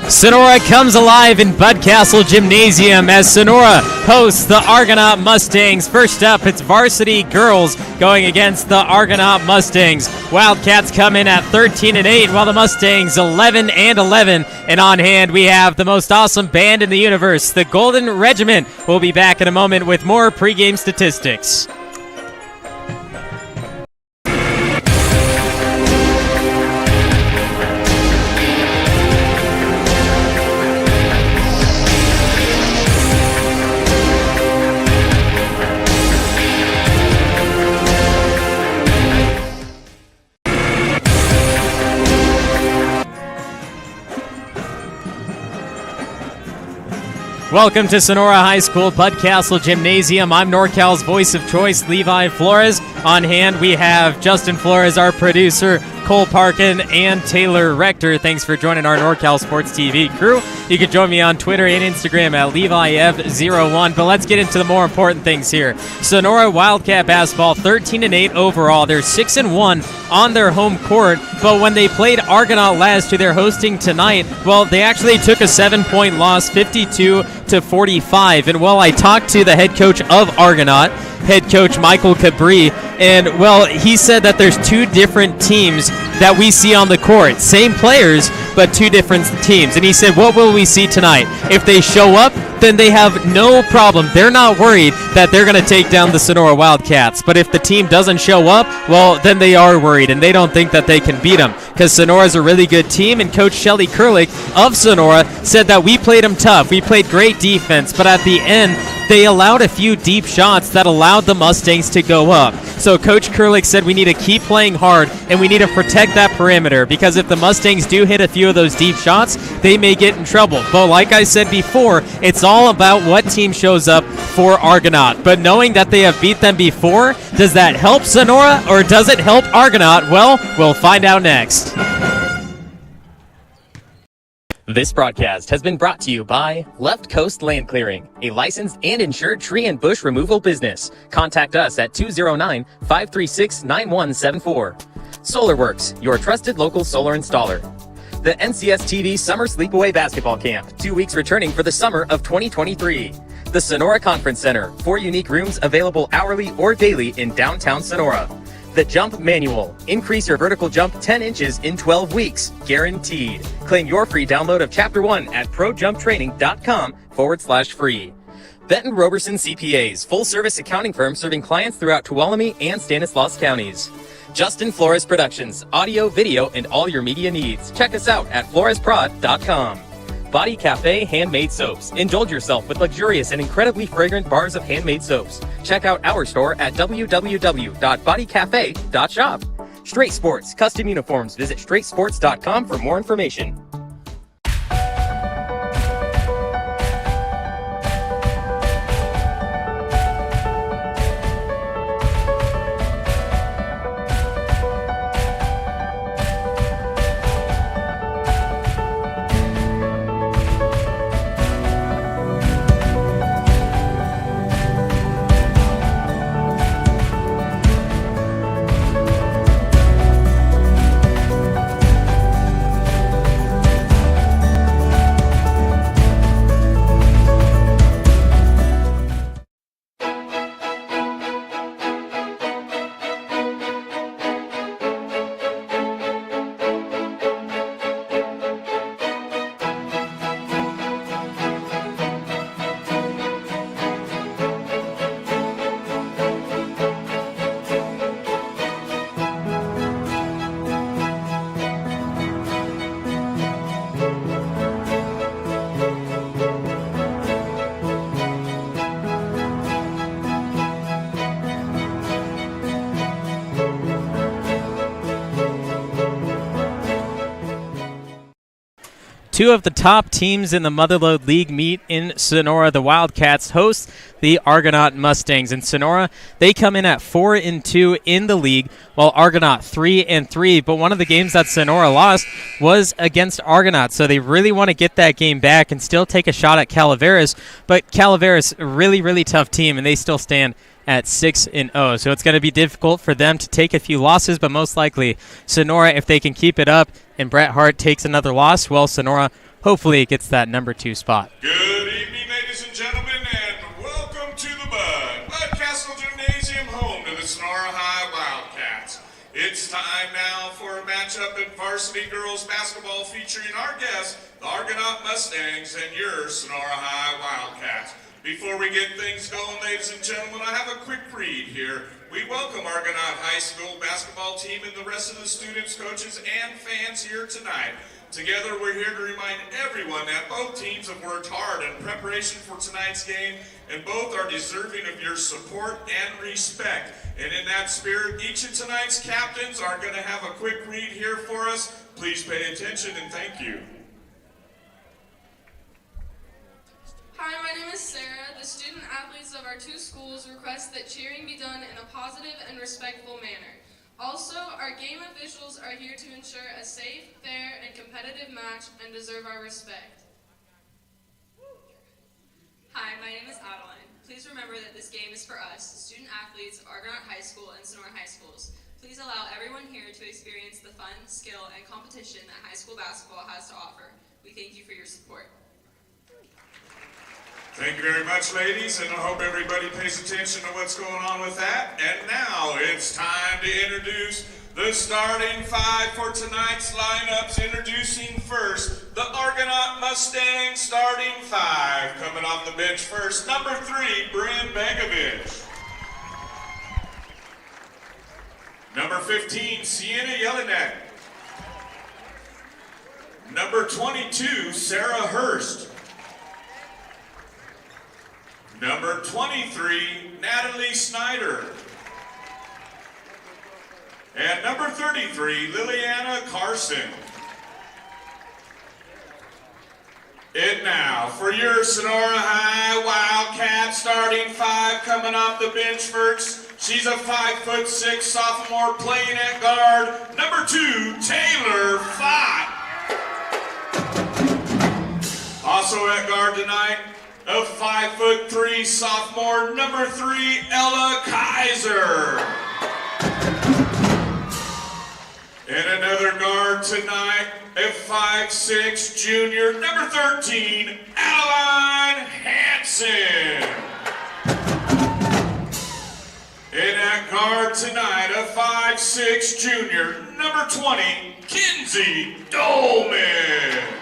Sonora comes alive in Bud Castle Gymnasium as Sonora hosts the Argonaut Mustangs. First up, it's varsity girls going against the Argonaut Mustangs. Wildcats come in at 13-8, while the Mustangs 11-11. And on hand, we have the most awesome band in the universe, the Golden Regiment. We'll be back in a moment with more pregame statistics. Welcome to Sonora High School Bud Castle Gymnasium. I'm NorCal's voice of choice, Levi Flores. On hand, we have Justin Flores, our producer, Cole Parkin, and Taylor Rector. Thanks for joining our NorCal Sports TV crew. You can join me on Twitter and Instagram at LeviF01. But let's get into the more important things here. Sonora Wildcat basketball, 13-8 overall. They're 6-1 on their home court. But when they played Argonaut last, who they're hosting tonight, well, they actually took a 7-point loss, 52-45. And well, I talked to the head coach of Argonaut, head coach Michael Cabri, and well, he said that there's two different teams that we see on the court. Same players, but two different teams. And he said, what will we see tonight? If they show up, then they have no problem. They're not worried that they're going to take down the Sonora Wildcats. But if the team doesn't show up, well, then they are worried, and they don't think that they can beat them, because Sonora's a really good team. And Coach Shelly Kurlik of Sonora said that we played them tough. We played great defense, but at the end, they allowed a few deep shots that allowed the Mustangs to go up. So Coach Kurlik said we need to keep playing hard, and we need to protect that perimeter, because if the Mustangs do hit a few of those deep shots, they may get in trouble. But like I said before, it's all about what team shows up for Argonaut. But knowing that they have beat them before, does that help Sonora or does it help Argonaut? Well, we'll find out next. This broadcast has been brought to you by Left Coast Land Clearing, a licensed and insured tree and bush removal business. Contact us at 209-536-9174. SolarWorks, your trusted local solar installer. The NCS TV Summer Sleepaway Basketball Camp, 2 weeks returning for the summer of 2023. The Sonora Conference Center, 4 unique rooms available hourly or daily in downtown Sonora. The Jump Manual. Increase your vertical jump 10 inches in 12 weeks. Guaranteed. Claim your free download of Chapter 1 at projumptraining.com/free. Benton Roberson CPAs, full-service accounting firm serving clients throughout Tuolumne and Stanislaus counties. Justin Flores Productions, audio, video, and all your media needs. Check us out at floresprod.com. Body Cafe Handmade Soaps. Indulge yourself with luxurious and incredibly fragrant bars of handmade soaps. Check out our store at www.bodycafe.shop. Straight Sports, custom uniforms. Visit straightsports.com for more information. Two of the top teams in the Motherlode League meet in Sonora. The Wildcats host the Argonaut Mustangs. In Sonora, they come in at 4-2 in the league, while Argonaut 3-3. But one of the games that Sonora lost was against Argonaut, so they really want to get that game back and still take a shot at Calaveras. But Calaveras, a really, really tough team, and they still stand at 6-0. So it's going to be difficult for them to take a few losses, but most likely Sonora, if they can keep it up and Bret Hart takes another loss, well, Sonora hopefully gets that number 2 spot. Good evening, ladies and gentlemen, and welcome to the Bud Castle Gymnasium, home to the Sonora High Wildcats. It's time now for a matchup in varsity girls basketball featuring our guests, the Argonaut Mustangs, and your Sonora High Wildcats. Before we get things going, ladies and gentlemen, I have a quick read here. We welcome Argonaut High School basketball team and the rest of the students, coaches, and fans here tonight. Together, we're here to remind everyone that both teams have worked hard in preparation for tonight's game, and both are deserving of your support and respect. And in that spirit, each of tonight's captains are going to have a quick read here for us. Please pay attention and thank you. Hi, my name is Sarah. The student athletes of our 2 schools request that cheering be done in a positive and respectful manner. Also, our game officials are here to ensure a safe, fair, and competitive match and deserve our respect. Hi, my name is Adeline. Please remember that this game is for us, student athletes of Argonaut High School and Sonora High Schools. Please allow everyone here to experience the fun, skill, and competition that high school basketball has to offer. We thank you for your support. Thank you very much, ladies, and I hope everybody pays attention to what's going on with that. And now it's time to introduce the starting 5 for tonight's lineups. Introducing first, the Argonaut Mustangs starting 5. Coming off the bench first, number 3, Bryn Begovich. Number 15, Sienna Jelinek. Number 22, Sarah Hurst. Number 23, Natalie Snyder. And number 33, Liliana Carson. And now, for your Sonora High Wildcats starting 5, coming off the bench first. She's a 5'6" sophomore playing at guard. Number 2, Taylor Fott. Also at guard tonight, a 5'3" sophomore, number 3, Ella Kaiser. And another guard tonight, a 5'6" junior, number 13, Adeline Hansen. And at guard tonight, a 5'6" junior, number 20, Kinsey Dolman.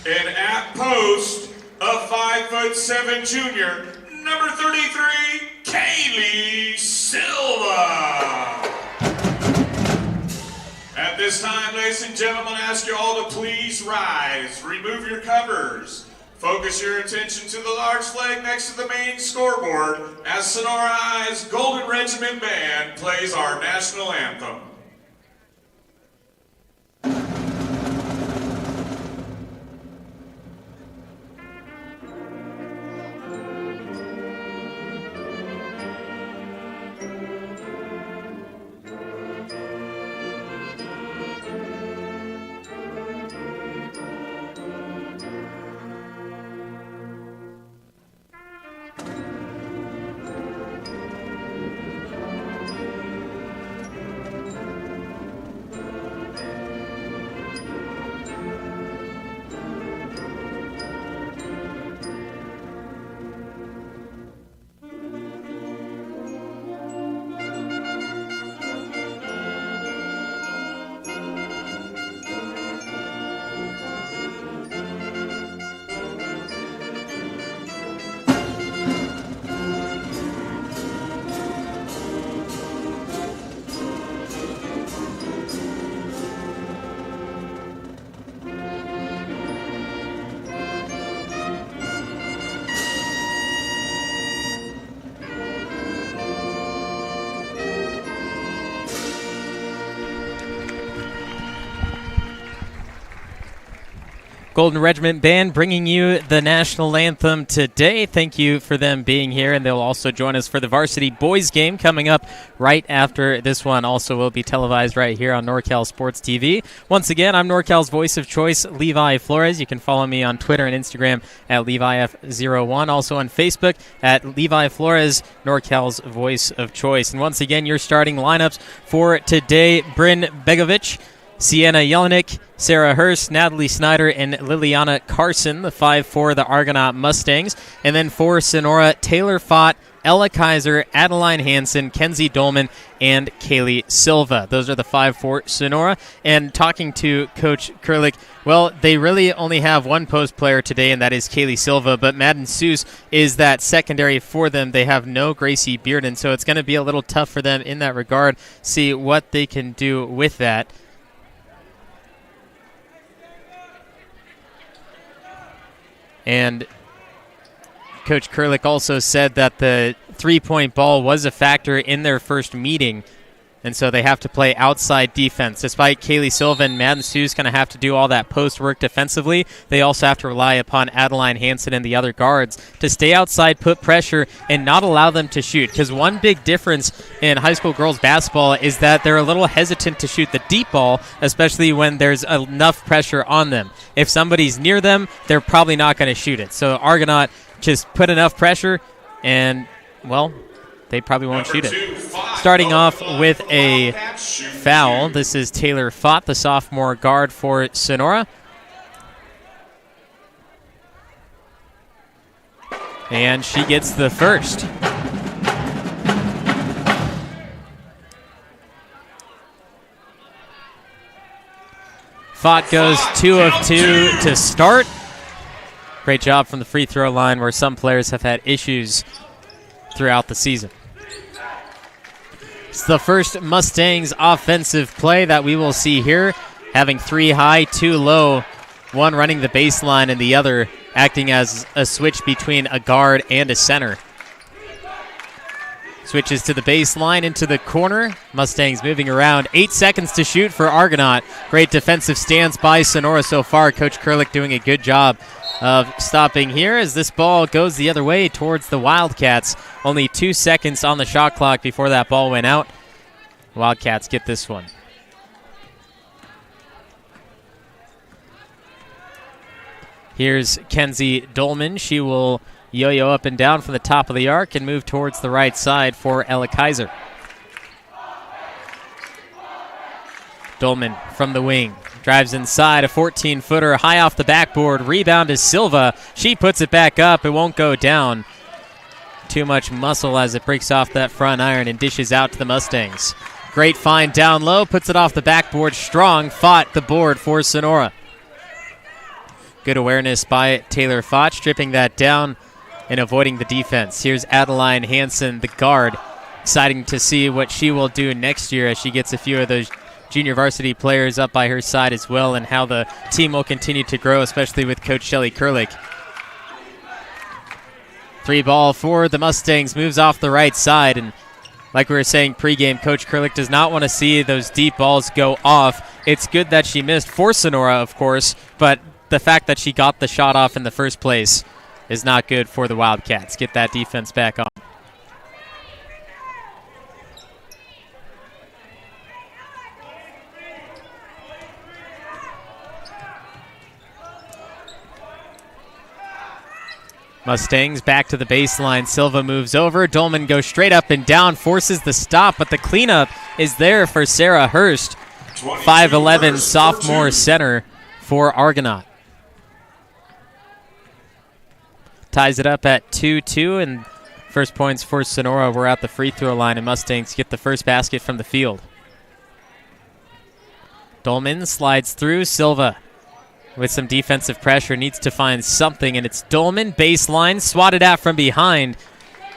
And at post, a 5'7" junior, number 33, Kaylee Silva. At this time, ladies and gentlemen, I ask you all to please rise, remove your covers, focus your attention to the large flag next to the main scoreboard as Sonora High's Golden Regiment Band plays our national anthem. Golden Regiment Band bringing you the national anthem today. Thank you for them being here, and they'll also join us for the varsity boys game coming up right after this one. Also will be televised right here on NorCal Sports TV. Once again, I'm NorCal's voice of choice, Levi Flores. You can follow me on Twitter and Instagram at LeviF01. Also on Facebook at Levi Flores, NorCal's voice of choice. And once again, your starting lineups for today: Bryn Begovic, Sienna Jelinek, Sarah Hurst, Natalie Snyder, and Liliana Carson, the 5'4", the Argonaut Mustangs. And then for Sonora, Taylor Fott, Ella Kaiser, Adeline Hansen, Kenzie Dolman, and Kaylee Silva. Those are the 5'4" Sonora. And talking to Coach Kurlik, well, they really only have one post player today, and that is Kaylee Silva, but Madden Seuss is that secondary for them. They have no Gracie Bearden, so it's going to be a little tough for them in that regard. See what they can do with that. And Coach Kurlik also said that the three-point ball was a factor in their first meeting, and so they have to play outside defense. Despite Kaylee Silva and Madden Seuss going to have to do all that post work defensively, they also have to rely upon Adeline Hansen and the other guards to stay outside, put pressure, and not allow them to shoot. Because one big difference in high school girls basketball is that they're a little hesitant to shoot the deep ball, especially when there's enough pressure on them. If somebody's near them, they're probably not going to shoot it. So Argonaut just put enough pressure, and, well, they probably won't shoot it. Starting off with a foul, this is Taylor Fott, the sophomore guard for Sonora. And she gets the first. Fott goes 2 of 2 to start. Great job from the free throw line, where some players have had issues throughout the season. It's the first Mustangs offensive play that we will see here, having 3 high, 2 low, one running the baseline and the other acting as a switch between a guard and a center. Switches to the baseline into the corner. Mustangs moving around. 8 seconds to shoot for Argonaut. Great defensive stance by Sonora so far. Coach Kurlik doing a good job of stopping here as this ball goes the other way towards the Wildcats. Only 2 seconds on the shot clock before that ball went out. Wildcats get this one. Here's Kenzie Dolman. She will yo-yo up and down from the top of the arc and move towards the right side for Ella Kaiser. Dolman from the wing. Drives inside, a 14-footer high off the backboard. Rebound is Silva. She puts it back up. It won't go down. Too much muscle as it breaks off that front iron and dishes out to the Mustangs. Great find down low. Puts it off the backboard. Strong fought the board for Sonora. Good awareness by Taylor Fott, stripping that down and avoiding the defense. Here's Adeline Hansen, the guard. Exciting to see what she will do next year as she gets a few of those junior varsity players up by her side as well, and how the team will continue to grow, especially with Coach Shelley Kurlick. 3 ball for the Mustangs, moves off the right side, and like we were saying pregame, Coach Kurlick does not want to see those deep balls go off. It's good that she missed for Sonora, of course, but the fact that she got the shot off in the first place is not good for the Wildcats. Get that defense back on. Mustangs back to the baseline. Silva moves over. Dolman goes straight up and down, forces the stop, but the cleanup is there for Sarah Hurst, 5'11", sophomore center for Argonaut. Ties it up at 2-2, and first points for Sonora were at the free throw line, and Mustangs get the first basket from the field. Dolman slides through. Silva with some defensive pressure needs to find something, and it's Dolman, baseline, swatted out from behind,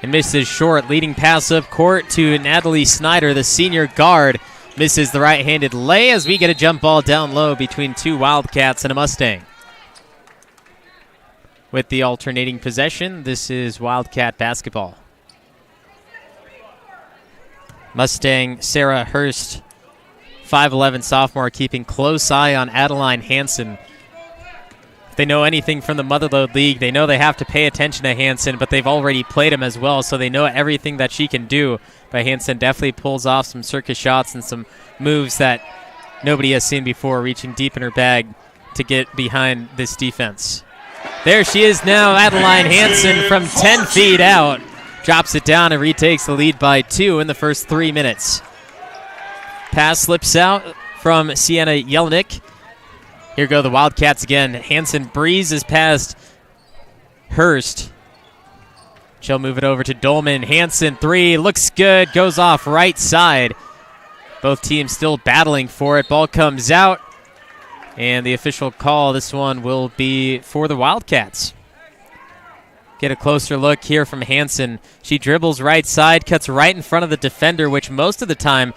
and misses short. Leading pass up court to Natalie Snyder, the senior guard. Misses the right-handed lay as we get a jump ball down low between 2 Wildcats and a Mustang. With the alternating possession, this is Wildcat basketball. Mustang Sarah Hurst, 5'11", sophomore, keeping close eye on Adeline Hansen. If they know anything from the Motherlode League, they know they have to pay attention to Hansen, but they've already played him as well, so they know everything that she can do. But Hansen definitely pulls off some circus shots and some moves that nobody has seen before, reaching deep in her bag to get behind this defense. There she is now, Adeline Hansen from 10 feet out. Drops it down and retakes the lead by 2 in the first 3 minutes. Pass slips out from Sienna Jelinek. Here go the Wildcats again. Hansen breezes past Hurst. She'll move it over to Dolman. Hansen, 3, looks good, goes off right side. Both teams still battling for it. Ball comes out, and the official call, this one will be for the Wildcats. Get a closer look here from Hansen. She dribbles right side, cuts right in front of the defender, which most of the time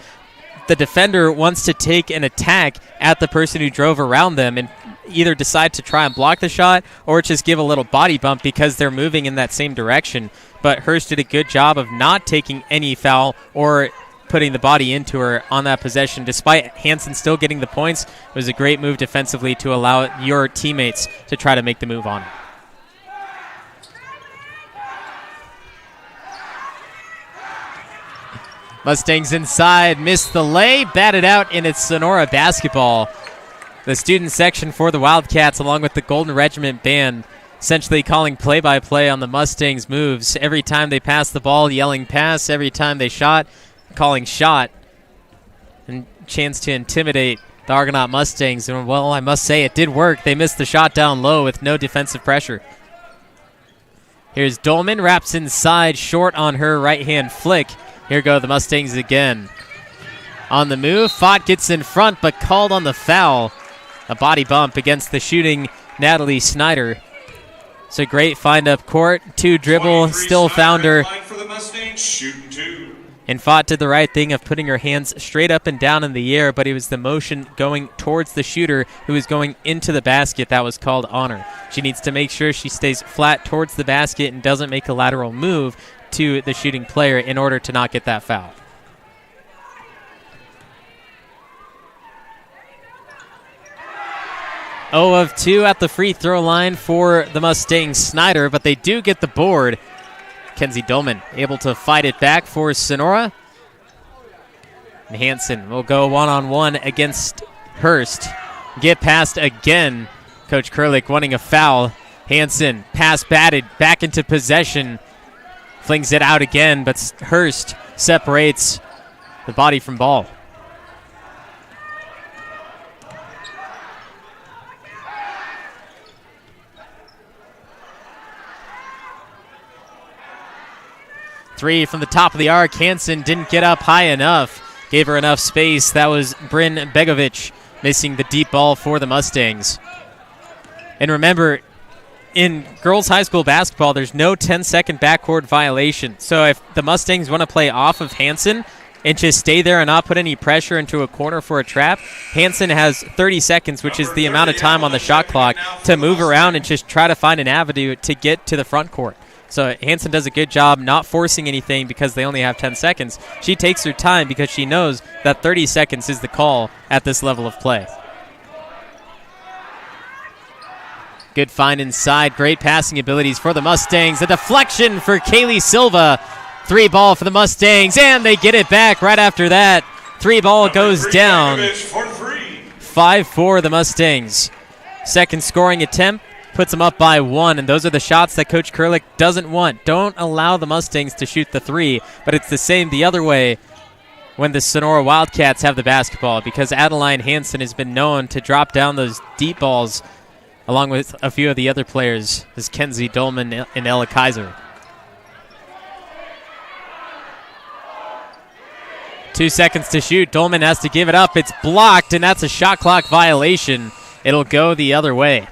the defender wants to take an attack at the person who drove around them and either decide to try and block the shot or just give a little body bump because they're moving in that same direction. But Hurst did a good job of not taking any foul or putting the body into her on that possession. Despite Hansen still getting the points, it was a great move defensively to allow your teammates to try to make the move on her. Mustangs inside, missed the lay, batted out, and it's Sonora basketball. The student section for the Wildcats, along with the Golden Regiment band, essentially calling play-by-play on the Mustangs' moves. Every time they passed the ball, yelling pass. Every time they shot, calling shot. And chance to intimidate the Argonaut Mustangs. And, well, I must say it did work. They missed the shot down low with no defensive pressure. Here's Dolman, wraps inside, short on her right-hand flick. Here go the Mustangs again. On the move, Fott gets in front, but called on the foul. A body bump against the shooting Natalie Snyder. It's a great find up court. 2 dribble, still found her. And Fott did the right thing of putting her hands straight up and down in the air, but it was the motion going towards the shooter who was going into the basket that was called on her. She needs to make sure she stays flat towards the basket and doesn't make a lateral move to the shooting player in order to not get that foul. Oh of 2 at the free throw line for the Mustangs Snyder, but they do get the board. Kenzie Dolman able to fight it back for Sonora. And Hansen will go one-on-one against Hurst. Get past again. Coach Kurlick wanting a foul. Hansen, pass batted, back into possession. Flings it out again, but Hurst separates the body from ball. Three from the top of the arc. Hansen didn't get up high enough. Gave her enough space. That was Bryn Begovic missing the deep ball for the Mustangs. And remember, in girls high school basketball, there's no 10-second backcourt violation. So if the Mustangs want to play off of Hansen and just stay there and not put any pressure into a corner for a trap, Hansen has 30 seconds, which is the amount of time on the shot clock, to move around and just try to find an avenue to get to the front court. So Hansen does a good job not forcing anything because they only have 10 seconds. She takes her time because she knows that 30 seconds is the call at this level of play. Good find inside. Great passing abilities for the Mustangs. A deflection for Kaylee Silva. 3 ball for the Mustangs, and they get it back right after that. 3 ball goes down. 5-4 the Mustangs. Second scoring attempt puts them up by 1, and those are the shots that Coach Kurlick doesn't want. Don't allow the Mustangs to shoot the 3, but it's the same the other way when the Sonora Wildcats have the basketball, because Adeline Hansen has been known to drop down those deep balls along with a few of the other players, as Kenzie Dolman and Ella Kaiser. 2 seconds to shoot. Dolman has to give it up. It's blocked, and that's a shot clock violation. It'll go the other way.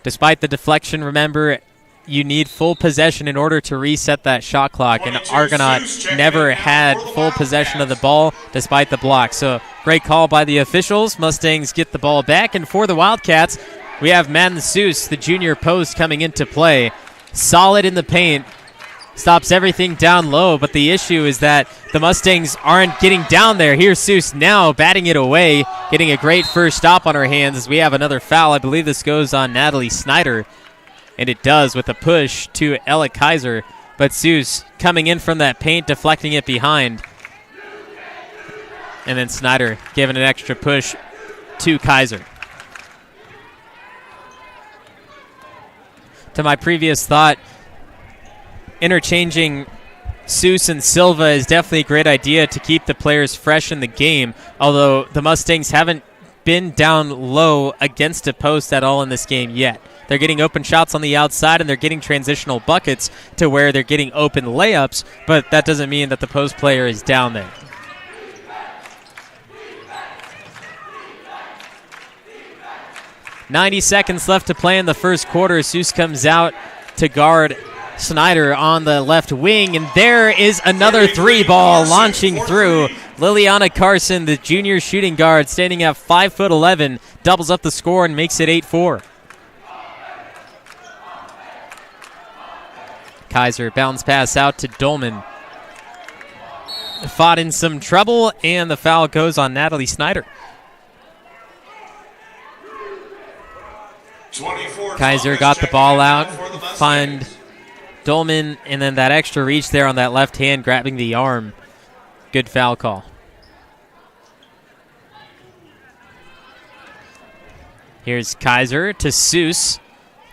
Despite the deflection, remember, you need full possession in order to reset that shot clock, and Argonaut never had full possession of the ball despite the block. So great call by the officials. Mustangs get the ball back, and for the Wildcats, we have Madden Seuss, the junior post, coming into play. Solid in the paint. Stops everything down low, but the issue is that the Mustangs aren't getting down there. Here's Seuss now batting it away, getting a great first stop on her hands as we have another foul. I believe this goes on Natalie Snyder, and it does with a push to Ella Kaiser. But Seuss coming in from that paint, deflecting it behind. And then Snyder giving an extra push to Kaiser. To my previous thought, interchanging Seuss and Silva is definitely a great idea to keep the players fresh in the game, although the Mustangs haven't been down low against a post at all in this game yet. They're getting open shots on the outside, and they're getting transitional buckets to where they're getting open layups, but that doesn't mean that the post player is down there. .90 seconds left to play in the first quarter. Seuss comes out to guard Snyder on the left wing, and there is another 3 ball launching through. Liliana Carson, the junior shooting guard, standing at 5'11", doubles up the score and makes it 8-4. Kaiser bounce pass out to Dolman. Fought in some trouble, and the foul goes on Natalie Snyder. Kaiser got the ball out, find Dolman, and then that extra reach there on that left hand, grabbing the arm. Good foul call. Here's Kaiser to Seuss.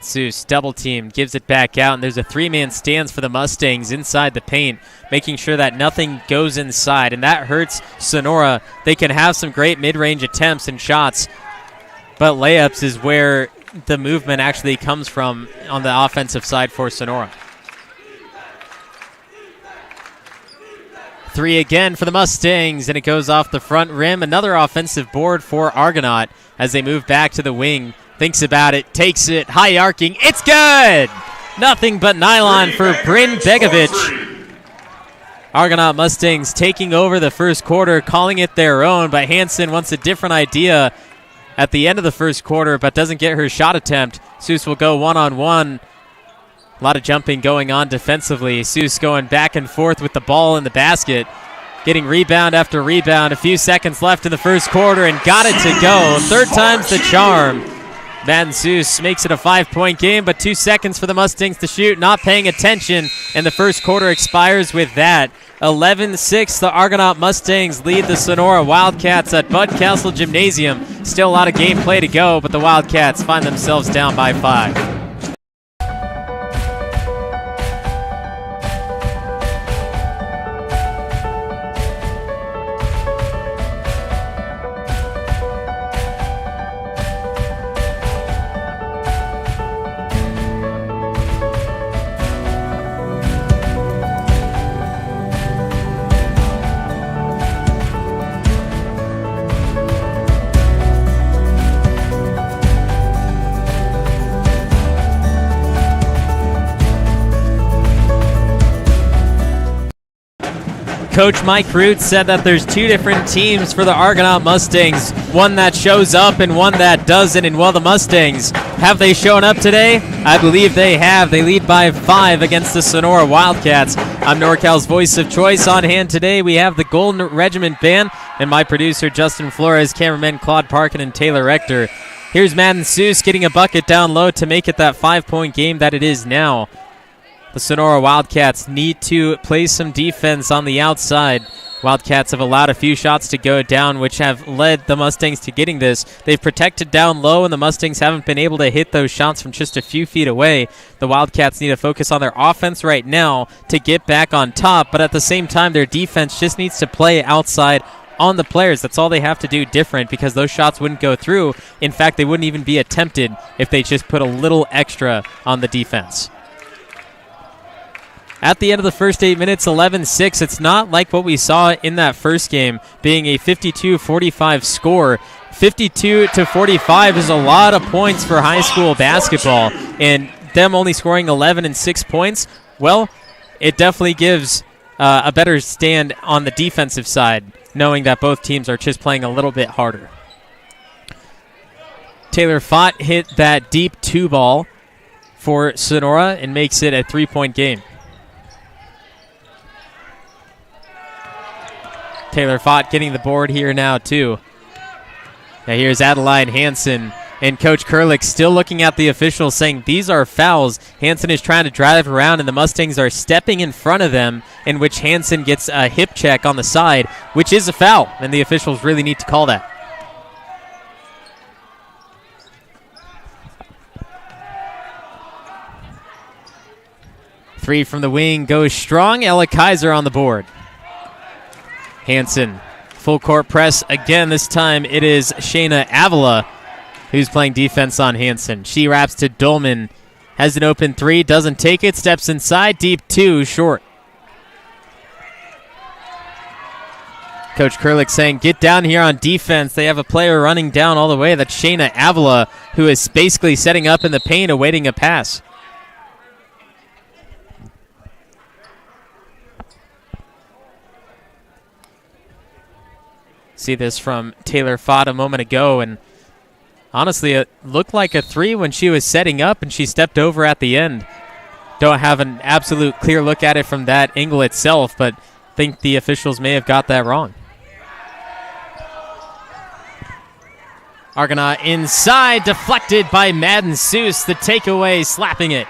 Seuss double team, gives it back out, and there's a 3-man stance for the Mustangs inside the paint, making sure that nothing goes inside, and that hurts Sonora. They can have some great mid-range attempts and shots, but layups is where the movement actually comes from on the offensive side for Sonora. 3 again for the Mustangs, and it goes off the front rim. Another offensive board for Argonaut as they move back to the wing. Thinks about it, takes it, high arcing. It's good! Nothing but nylon for Bryn Begovic. Argonaut Mustangs taking over the first quarter, calling it their own, but Hansen wants a different idea at the end of the first quarter, but doesn't get her shot attempt. Seuss will go one-on-one. A lot of jumping going on defensively. Seuss going back and forth with the ball in the basket, getting rebound after rebound. A few seconds left in the first quarter, and got it to go. Third time's the charm. Madden Seuss makes it a 5-point game, but 2 seconds for the Mustangs to shoot, not paying attention, and the first quarter expires with that. 11-6, the Argonaut Mustangs lead the Sonora Wildcats at Bud Castle Gymnasium. Still a lot of gameplay to go, but the Wildcats find themselves down by 5. Coach Mike Root said that there's two different teams for the Argonaut Mustangs, one that shows up and one that doesn't. And well, the Mustangs, have they shown up today? I believe they have. They lead by 5 against the Sonora Wildcats. I'm NorCal's voice of choice. On hand today, we have the Golden Regiment Band and my producer, Justin Flores, cameramen Claude Parkin and Taylor Rector. Here's Madden Seuss getting a bucket down low to make it that 5-point game that it is now. The Sonora Wildcats need to play some defense on the outside. Wildcats have allowed a few shots to go down, which have led the Mustangs to getting this. They've protected down low, and the Mustangs haven't been able to hit those shots from just a few feet away. The Wildcats need to focus on their offense right now to get back on top, but at the same time, their defense just needs to play outside on the players. That's all they have to do different, because those shots wouldn't go through. In fact, they wouldn't even be attempted if they just put a little extra on the defense. At the end of the first 8 minutes, 11-6. It's not like what we saw in that first game, being a 52-45 score. 52-45 is a lot of points for high school basketball, and them only scoring 11 and 6 points, well, it definitely gives a better stand on the defensive side, knowing that both teams are just playing a little bit harder. Taylor Fott hit that deep 2 ball for Sonora and makes it a 3-point game. Taylor Fott getting the board here now, too. Now here's Adeline Hansen, and Coach Kurlick still looking at the officials saying these are fouls. Hansen is trying to drive around, and the Mustangs are stepping in front of them, in which Hansen gets a hip check on the side, which is a foul, and the officials really need to call that. Three from the wing goes strong. Ella Kaiser on the board. Hansen, full court press again. This time it is Shayna Avila who's playing defense on Hansen. She wraps to Dolman, has an open 3, doesn't take it, steps inside, deep 2, short. Coach Kurlick saying, get down here on defense. They have a player running down all the way. That's Shayna Avila, who is basically setting up in the paint, awaiting a pass. See this from Taylor Fott a moment ago, and honestly, it looked like a 3 when she was setting up, and she stepped over at the end. Don't have an absolute clear look at it from that angle itself, but think the officials may have got that wrong. Argonaut inside, deflected by Madden Seuss. The takeaway, slapping it.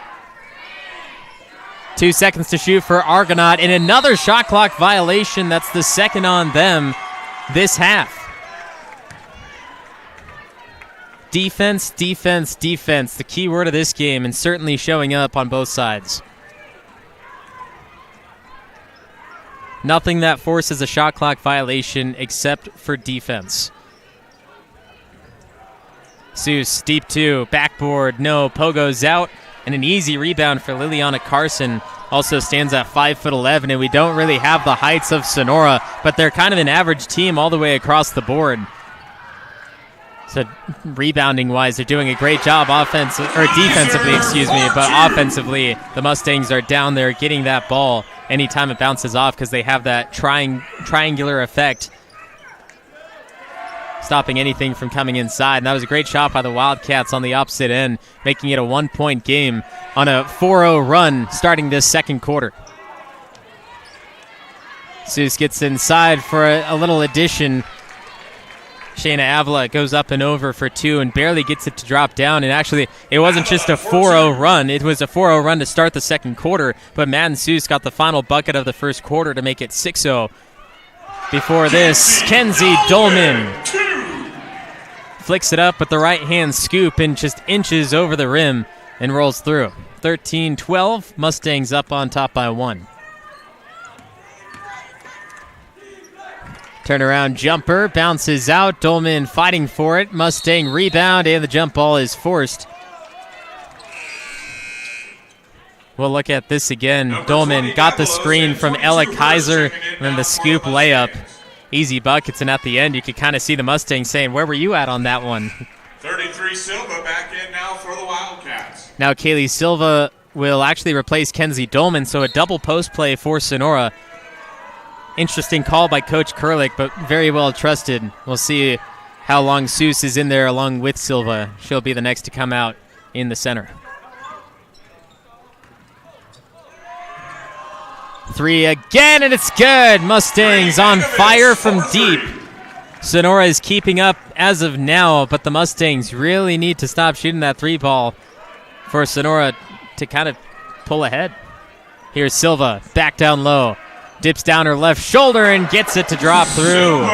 2 seconds to shoot for Argonaut, and another shot clock violation. That's the second on them this half. Defense, defense, defense, the key word of this game, and certainly showing up on both sides. Nothing that forces a shot clock violation except for defense. Seuss, deep 2, backboard, no, Pogo's out, and an easy rebound for Liliana Carson. Also stands at 5'11", and we don't really have the heights of Sonora, but they're kind of an average team all the way across the board. So rebounding-wise, they're doing a great job defensively, but offensively, the Mustangs are down there getting that ball anytime it bounces off because they have that triangular effect, stopping anything from coming inside. And that was a great shot by the Wildcats on the opposite end, making it a 1-point game on a 4-0 run starting this second quarter. Seuss gets inside for a little addition. Shayna Avila goes up and over for 2 and barely gets it to drop down. And actually, it wasn't just a 4-0 run. It was a 4-0 run to start the second quarter, but Madden Seuss got the final bucket of the first quarter to make it 6-0. Before this, Kenzie Dolman flicks it up with the right-hand scoop and just inches over the rim and rolls through. 13-12, Mustangs up on top by 1. Turnaround jumper, bounces out. Dolman fighting for it. Mustang rebound, and the jump ball is forced. We'll look at this again. Dolman got the screen from Ella Kaiser, and then the scoop layup. Easy buckets, and at the end, you could kind of see the Mustangs saying, where were you at on that one? 33 Silva back in now for the Wildcats. Now Kaylee Silva will actually replace Kenzie Dolman, so a double post play for Sonora. Interesting call by Coach Kurlick, but very well trusted. We'll see how long Seuss is in there along with Silva. She'll be the next to come out in the center. 3 again, and it's good. Mustangs on fire from deep. Sonora is keeping up as of now, but the Mustangs really need to stop shooting that 3 ball for Sonora to kind of pull ahead. Here's Silva, back down low. Dips down her left shoulder and gets it to drop through.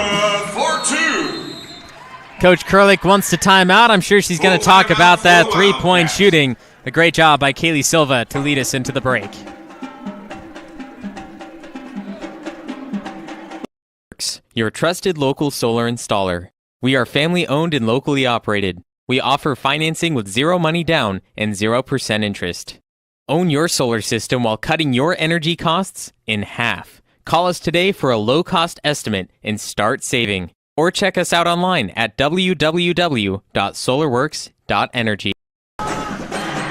Coach Kurlick wants to time out. I'm sure she's going to talk about that 3-point shooting. A great job by Kaylee Silva to lead us into the break. Your trusted local solar installer. We are family owned and locally operated. We offer financing with 0 money down and 0% interest. Own your solar system while cutting your energy costs in half. Call us today for a low-cost estimate and start saving. Or check us out online at www.solarworks.energy.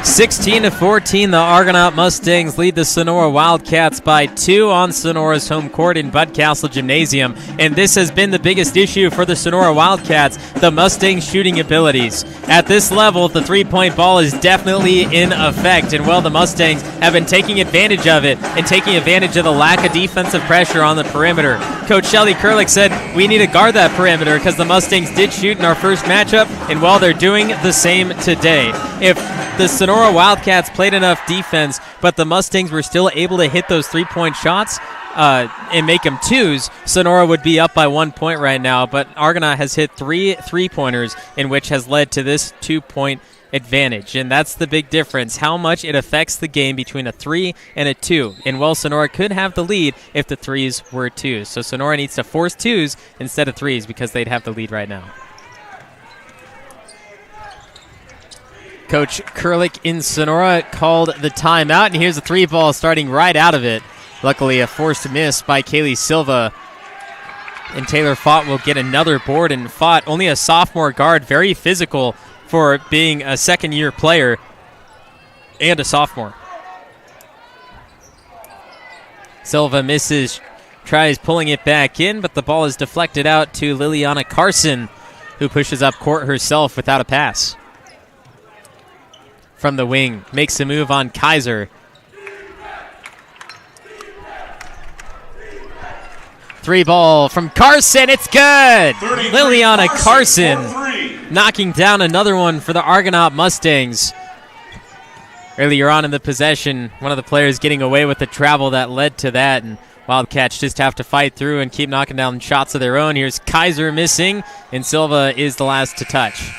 16-14, the Argonaut Mustangs lead the Sonora Wildcats by 2 on Sonora's home court in Bud Castle Gymnasium. And this has been the biggest issue for the Sonora Wildcats, the Mustangs' shooting abilities. At this level, the 3-point ball is definitely in effect. And, well, the Mustangs have been taking advantage of it and taking advantage of the lack of defensive pressure on the perimeter. Coach Shelly Kurlick said, we need to guard that perimeter because the Mustangs did shoot in our first matchup, and, well, they're doing the same today. If the Sonora Wildcats played enough defense, but the Mustangs were still able to hit those 3-point shots and make them 2s, Sonora would be up by 1 point right now, but Argonaut has hit 3 3-pointers, in which has led to this 2-point advantage, and that's the big difference, how much it affects the game between a 3 and a 2. And, well, Sonora could have the lead if the 3s were 2s, so Sonora needs to force 2s instead of 3s because they'd have the lead right now. Coach Kurlick in Sonora called the timeout, and here's the 3 ball starting right out of it. Luckily, a forced miss by Kaylee Silva. And Taylor Fott will get another board, and Fott, only a sophomore guard, very physical for being a second-year player and a sophomore. Silva misses, tries pulling it back in, but the ball is deflected out to Liliana Carson, who pushes up court herself without a pass. From the wing, makes a move on Kaiser. 3 ball from Carson, it's good! Liliana Carson knocking down another one for the Argonaut Mustangs. Earlier on in the possession, one of the players getting away with the travel that led to that, and Wildcats just have to fight through and keep knocking down shots of their own. Here's Kaiser missing, and Silva is the last to touch.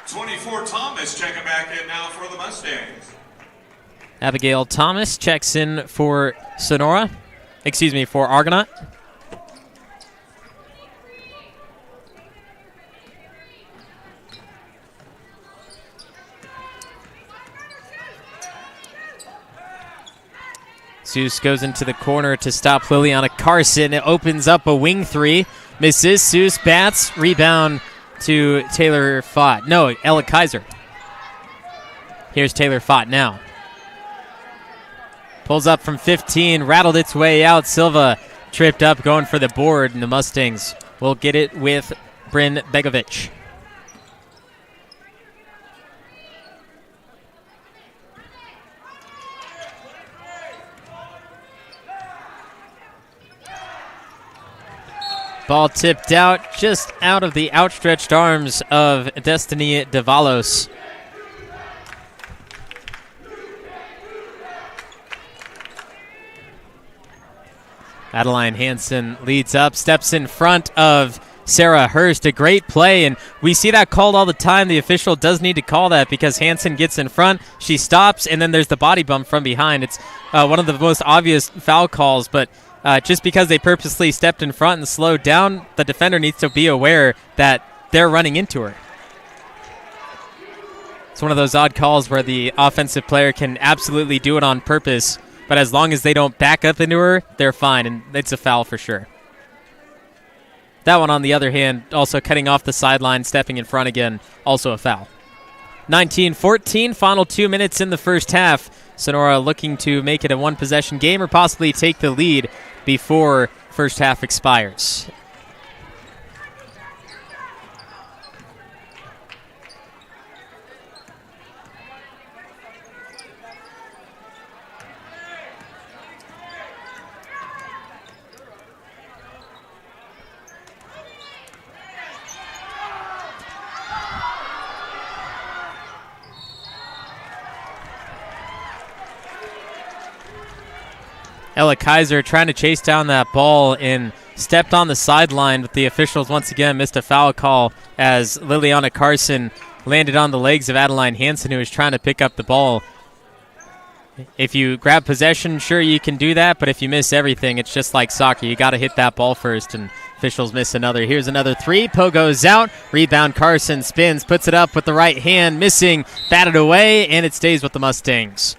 24 Thomas checking back in now for the Mustangs. Abigail Thomas checks in for for Argonaut. Seuss goes into the corner to stop Liliana Carson. It opens up a wing 3. Misses. Seuss bats. Rebound to Taylor Fott. No, Ella Kaiser. Here's Taylor Fott now. Pulls up from 15, rattled its way out. Silva tripped up, going for the board, and the Mustangs will get it with Bryn Begovic. Ball tipped out, just out of the outstretched arms of Destiny Davalos. Adeline Hansen leads up, steps in front of Sarah Hurst. A great play, and we see that called all the time. The official does need to call that because Hansen gets in front, she stops, and then there's the body bump from behind. It's one of the most obvious foul calls, but just because they purposely stepped in front and slowed down, the defender needs to be aware that they're running into her. It's one of those odd calls where the offensive player can absolutely do it on purpose, but as long as they don't back up into her, they're fine, and it's a foul for sure. That one, on the other hand, also cutting off the sideline, stepping in front again, also a foul. 19-14, final 2 minutes in the first half. Sonora looking to make it a one-possession game or possibly take the lead before first half expires. Ella Kaiser trying to chase down that ball and stepped on the sideline, but the officials once again missed a foul call as Liliana Carson landed on the legs of Adeline Hansen, who was trying to pick up the ball. If you grab possession, sure, you can do that, but if you miss everything, it's just like soccer. You got to hit that ball first, and officials miss another. Here's another three. Poe goes out. Rebound, Carson spins, puts it up with the right hand, missing, batted away, and it stays with the Mustangs.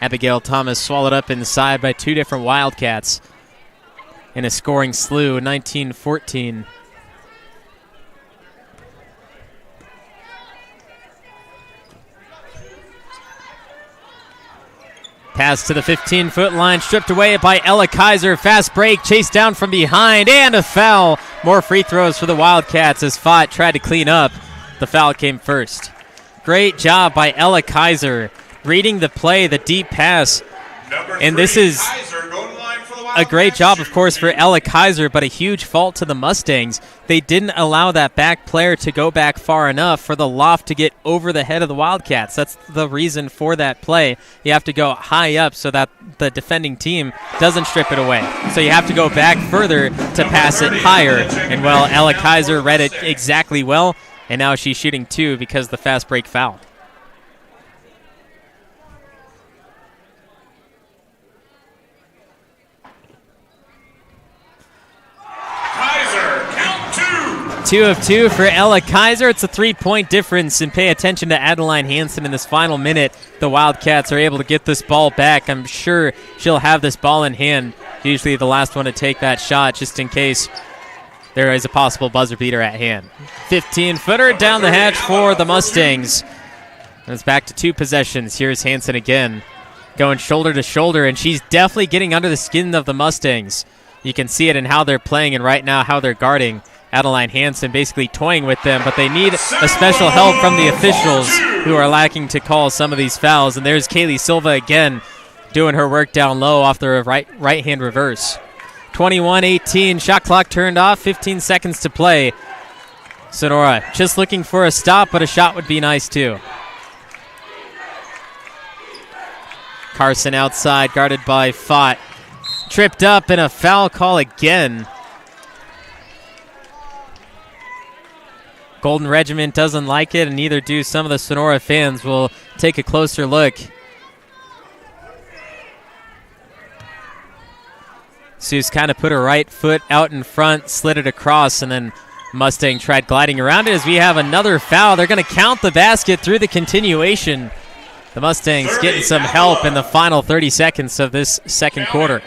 Abigail Thomas swallowed up inside by two different Wildcats in a scoring slew, 19-14. Pass to the 15-foot line, stripped away by Ella Kaiser. Fast break, chased down from behind, and a foul. More free throws for the Wildcats as Fott tried to clean up. The foul came first. Great job by Ella Kaiser, reading the play, the deep pass. And this is a great job, of course, for Ella Kaiser, but a huge fault to the Mustangs. They didn't allow that back player to go back far enough for the loft to get over the head of the Wildcats. That's the reason for that play. You have to go high up so that the defending team doesn't strip it away. So you have to go back further to pass it higher. And, well, Ella Kaiser read it exactly well, and now she's shooting two because of the fast break foul. Two of two for Ella Kaiser. It's a three-point difference, and pay attention to Adeline Hansen in this final minute. The Wildcats are able to get this ball back. I'm sure she'll have this ball in hand, usually the last one to take that shot, just in case there is a possible buzzer beater at hand. 15-footer down the hatch for the Mustangs. And it's back to two possessions. Here's Hansen again, going shoulder to shoulder, and she's definitely getting under the skin of the Mustangs. You can see it in how they're playing and right now how they're guarding. Adeline Hansen basically toying with them, but they need a special help from the officials who are lacking to call some of these fouls. And there's Kaylee Silva again doing her work down low off the right-hand reverse. 21-18, shot clock turned off, 15 seconds to play. Sonora just looking for a stop, but a shot would be nice too. Carson outside, guarded by Fott. Tripped up and a foul call again. Golden Regiment doesn't like it, and neither do some of the Sonora fans. We'll take a closer look. Seuss kind of put her right foot out in front, slid it across, and then Mustang tried gliding around it as we have another foul. They're going to count the basket through the continuation. The Mustangs getting some help in the final 30 seconds of this second quarter.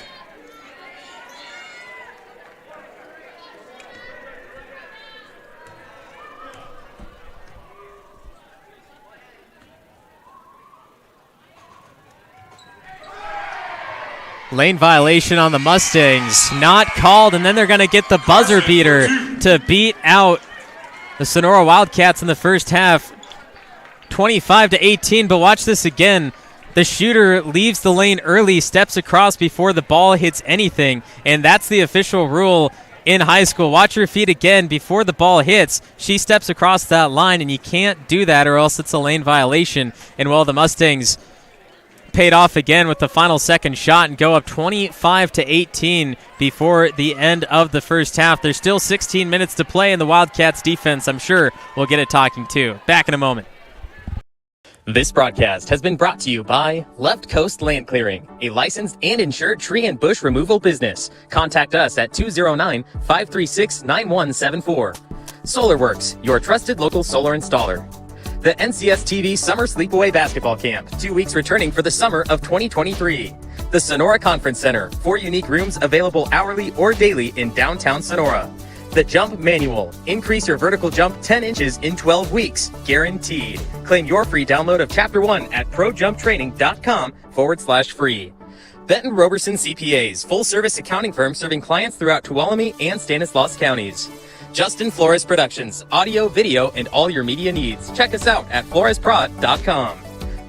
Lane violation on the Mustangs, not called, and then they're going to get the buzzer beater to beat out the Sonora Wildcats in the first half, 25-18. But watch this again. The shooter leaves the lane early, steps across before the ball hits anything, and that's the official rule in high school. Watch her feet again before the ball hits. She steps across that line, and you can't do that or else it's a lane violation. And well, the Mustangs paid off again with the final second shot and go up 25-18 before the end of the first half. There's still 16 minutes to play, and the Wildcats defense, I'm sure, will get it talking too. Back in a moment. This broadcast has been brought to you by Left Coast Land Clearing, a licensed and insured tree and bush removal business. Contact us at 209-536-9174. SolarWorks, your trusted local solar installer. The NCS TV Summer Sleepaway Basketball Camp, 2 weeks returning for the summer of 2023. The Sonora Conference Center, 4 unique rooms available hourly or daily in downtown Sonora. The Jump Manual, increase your vertical jump 10 inches in 12 weeks, guaranteed. Claim your free download of Chapter 1 at projumptraining.com/free. Benton Roberson CPAs, full-service accounting firm serving clients throughout Tuolumne and Stanislaus counties. Justin Flores Productions, audio, video, and all your media needs. Check us out at floresprod.com.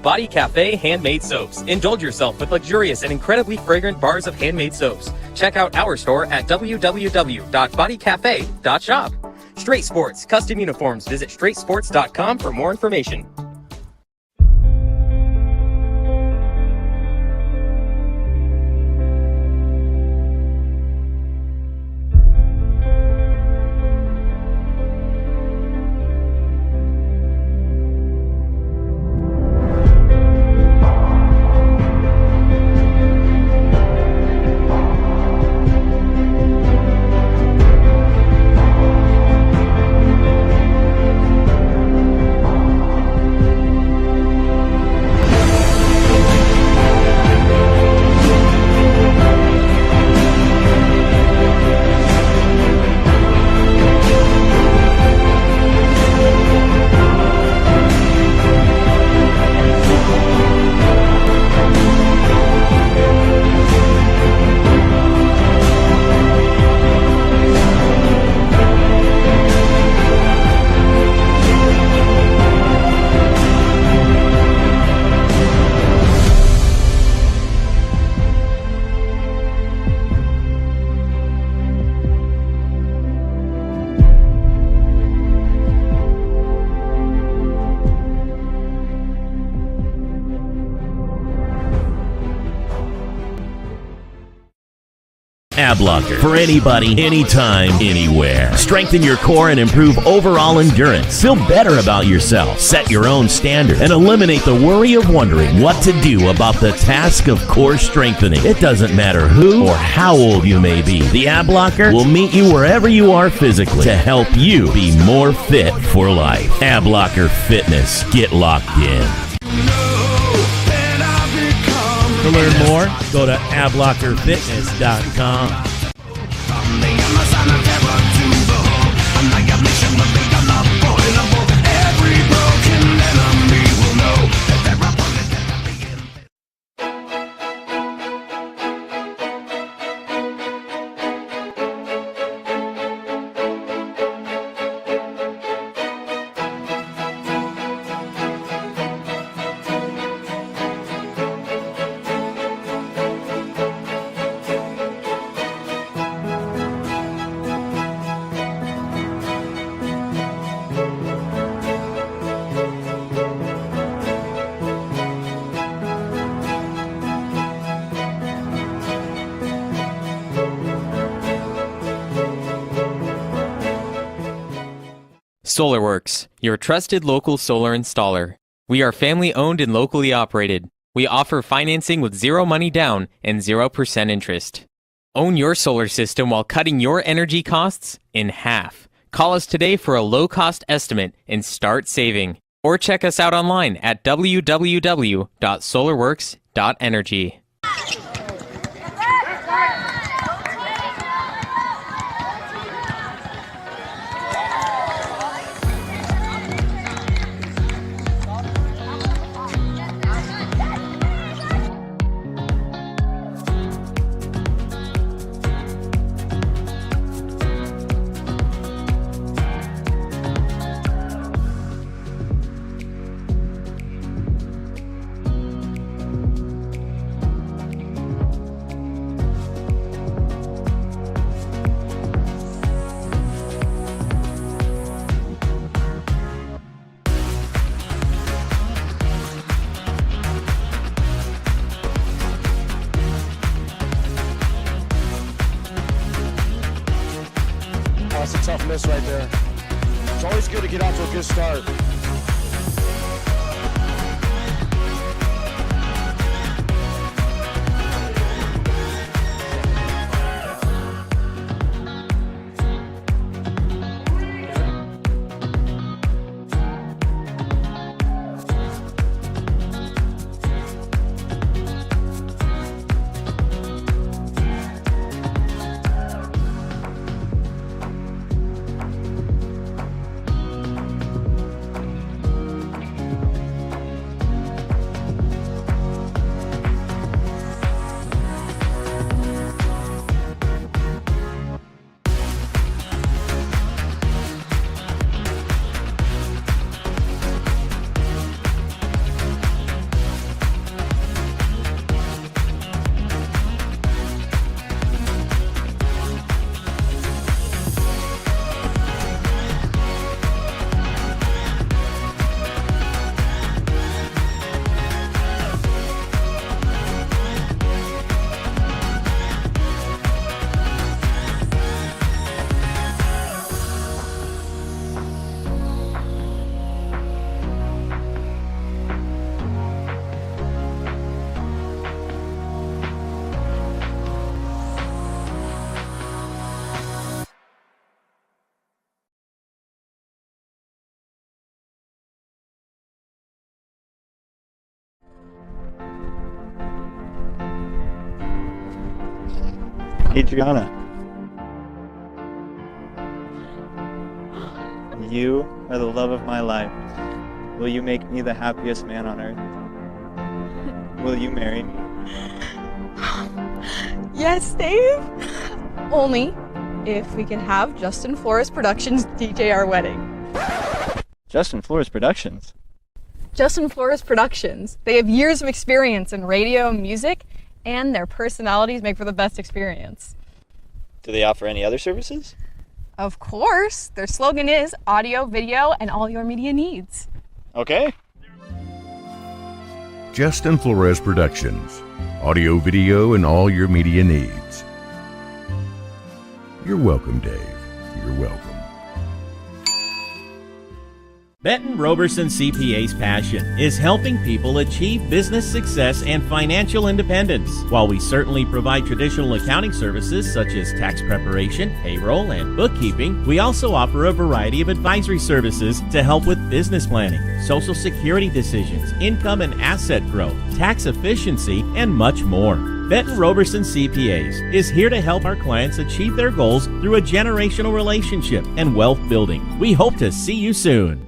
Body Cafe Handmade Soaps. Indulge yourself with luxurious and incredibly fragrant bars of handmade soaps. Check out our store at www.bodycafe.shop. Straight Sports, custom uniforms. Visit straightsports.com for more information. Ab Locker. For anybody, anytime, anywhere. Strengthen your core and improve overall endurance. Feel better about yourself. Set your own standard and eliminate the worry of wondering what to do about the task of core strengthening. It doesn't matter who or how old you may be. The Ab Locker will meet you wherever you are physically to help you be more fit for life. Ab Locker Fitness. Get locked in. To learn more, go to ablockerfitness.com. SolarWorks, your trusted local solar installer. We are family owned and locally operated. We offer financing with zero money down and 0% interest. Own your solar system while cutting your energy costs in half. Call us today for a low-cost estimate and start saving. Or check us out online at www.solarworks.energy. That's a tough miss right there. It's always good to get off to a good start. Adriana, you are the love of my life. Will you make me the happiest man on earth? Will you marry me? Yes, Dave. Only if we can have Justin Flores Productions DJ our wedding. Justin Flores Productions? Justin Flores Productions. They have years of experience in radio and music, and their personalities make for the best experience. Do they offer any other services? Of course. Their slogan is audio, video, and all your media needs. Okay. Justin Flores Productions. Audio, video, and all your media needs. You're welcome, Dave. You're welcome. Benton Roberson CPA's passion is helping people achieve business success and financial independence. While we certainly provide traditional accounting services such as tax preparation, payroll, and bookkeeping, we also offer a variety of advisory services to help with business planning, Social Security decisions, income and asset growth, tax efficiency, and much more. Benton Roberson CPAs is here to help our clients achieve their goals through a generational relationship and wealth building. We hope to see you soon.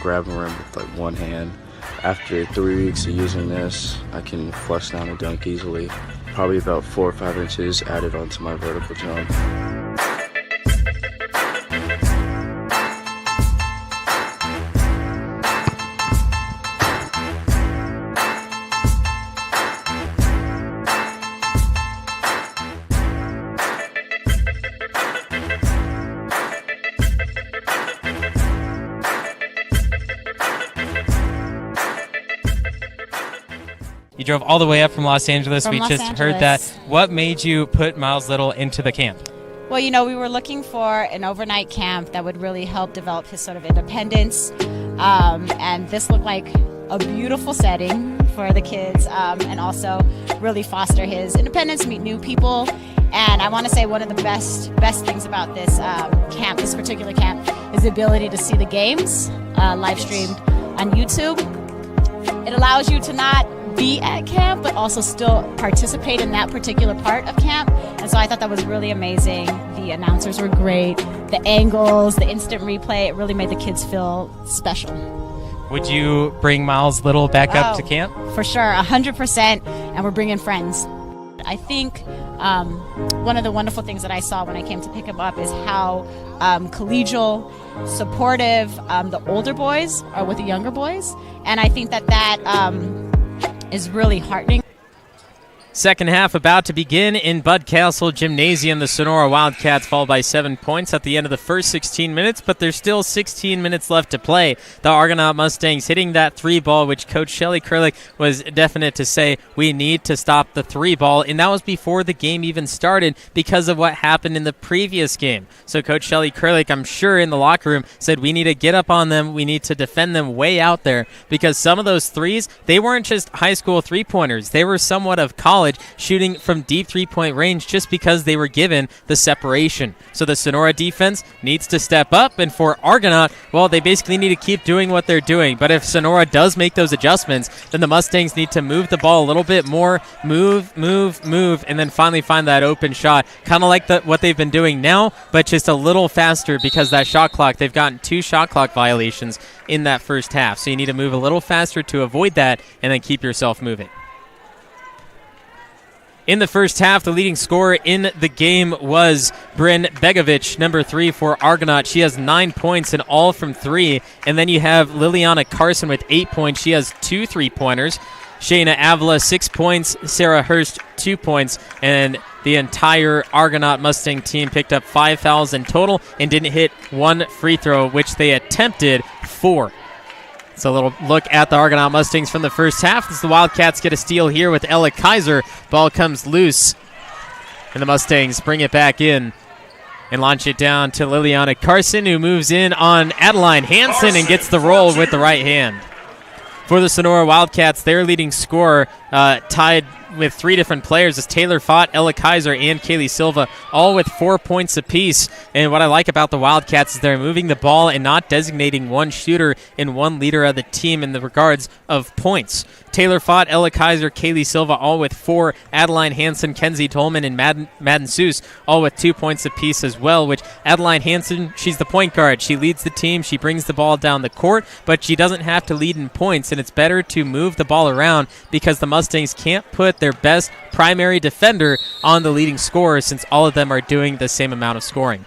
Grabbing rim with like one hand. After 3 weeks of using this, I can flush down a dunk easily. Probably about 4 or 5 inches added onto my vertical jump. You drove all the way up from Los Angeles. From we Los just Angeles. heard that. What made you put Miles Little into the camp? Well, you know, we were looking for an overnight camp that would really help develop his sort of independence. And this looked like a beautiful setting for the kids, and also really foster his independence, meet new people. And I want to say one of the best things about this camp, this particular camp, is the ability to see the games live streamed on YouTube. It allows you to not be at camp, but also still participate in that particular part of camp. And so I thought that was really amazing. The announcers were great. The angles, the instant replay, it really made the kids feel special. Would you bring Miles Little back up to camp? For sure, 100%, and we're bringing friends. I think one of the wonderful things that I saw when I came to pick him up is how collegial, supportive the older boys are with the younger boys. And I think that is really heartening. Second half about to begin in Bud Castle Gymnasium. The Sonora Wildcats fall by 7 points at the end of the first 16 minutes, but there's still 16 minutes left to play. The Argonaut Mustangs hitting that three ball, which Coach Shelley Kurlick was definite to say, we need to stop the three ball, and that was before the game even started because of what happened in the previous game. So Coach Shelley Kurlick, I'm sure in the locker room, said we need to get up on them, we need to defend them way out there, because some of those threes, they weren't just high school three-pointers, they were somewhat of college, shooting from deep three-point range just because they were given the separation. So the Sonora defense needs to step up, and for Argonaut, well, they basically need to keep doing what they're doing. But if Sonora does make those adjustments, then the Mustangs need to move the ball a little bit more, move, and then finally find that open shot. Kind of like what they've been doing now, but just a little faster because that shot clock, they've gotten 2 shot clock violations in that first half. So you need to move a little faster to avoid that and then keep yourself moving. In the first half, the leading scorer in the game was Bryn Begovic, number 3 for Argonaut. She has 9 points and all from 3. And then you have Liliana Carson with 8 points. She has 2 3-pointers. Shayna Avila, 6 points. Sarah Hurst, 2 points. And the entire Argonaut Mustang team picked up 5 fouls in total and didn't hit 1 free throw, which they attempted 4. It's a little look at the Argonaut Mustangs from the first half as the Wildcats get a steal here with Ella Kaiser. Ball comes loose, and the Mustangs bring it back in and launch it down to Liliana Carson, who moves in on Adeline Hansen and gets the roll with the right hand. For the Sonora Wildcats, their leading scorer tied with 3 different players is Taylor Fott, Ella Kaiser, and Kaylee Silva, all with 4 points apiece. And what I like about the Wildcats is they're moving the ball and not designating one shooter and one leader of the team in the regards of points. Taylor Fott, Ella Kaiser, Kaylee Silva, all with 4. Adeline Hansen, Kenzie Tolman, and Madden Seuss, all with 2 points apiece as well, which Adeline Hansen, she's the point guard. She leads the team. She brings the ball down the court, but she doesn't have to lead in points, and it's better to move the ball around because the Mustangs can't put their best primary defender on the leading scorer since all of them are doing the same amount of scoring.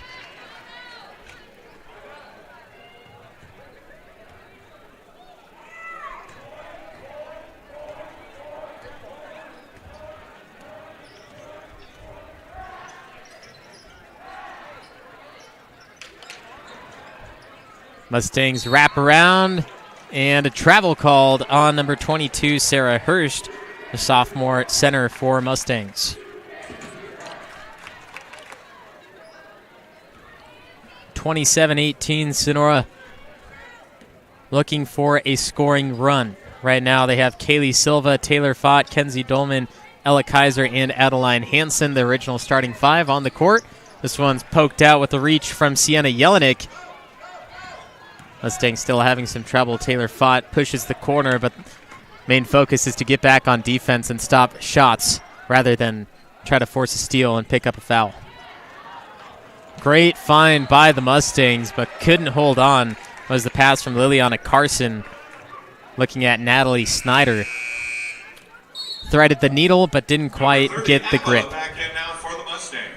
Mustangs wrap around, and a travel called on number 22, Sarah Hurst, the sophomore center for Mustangs. 27-18, Sonora looking for a scoring run. Right now they have Kaylee Silva, Taylor Fott, Kenzie Dolman, Ella Kaiser, and Adeline Hansen, the original starting 5 on the court. This one's poked out with a reach from Sienna Jelinek. Mustangs still having some trouble. Taylor Fott pushes the corner, but main focus is to get back on defense and stop shots rather than try to force a steal and pick up a foul. Great find by the Mustangs, but couldn't hold on. Was the pass from Liliana Carson. Looking at Natalie Snyder. Threaded the needle, but didn't quite get the grip. Back in now for the Mustangs.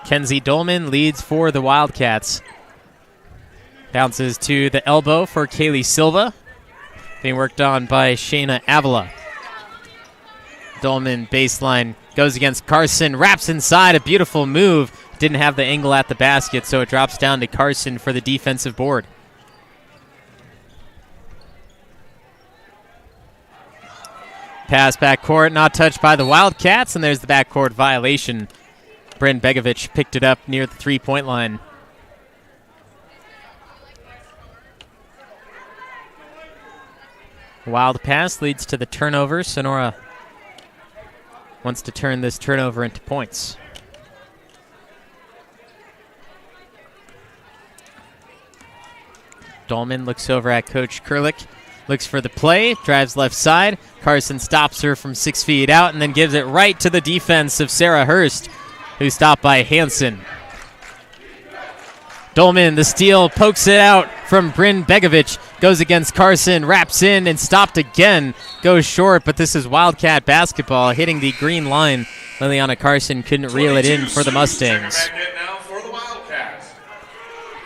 Kenzie Dolman leads for the Wildcats. Bounces to the elbow for Kaylee Silva. Being worked on by Shayna Avila. Dolman baseline goes against Carson. Wraps inside. A beautiful move. Didn't have the angle at the basket, so it drops down to Carson for the defensive board. Pass backcourt, not touched by the Wildcats, and there's the backcourt violation. Bryn Begovic picked it up near the three-point line. Wild pass leads to the turnover. Sonora wants to turn this turnover into points. Dolman looks over at Coach Kurlick, looks for the play, drives left side. Carson stops her from 6 feet out and then gives it right to the defense of Sarah Hurst, who's stopped by Hansen. Dolman, the steal, pokes it out from Bryn Begovic, goes against Carson, wraps in and stopped again, goes short, but this is Wildcat basketball hitting the green line. Liliana Carson couldn't reel it in for the Mustangs. Back in now for the Wildcats.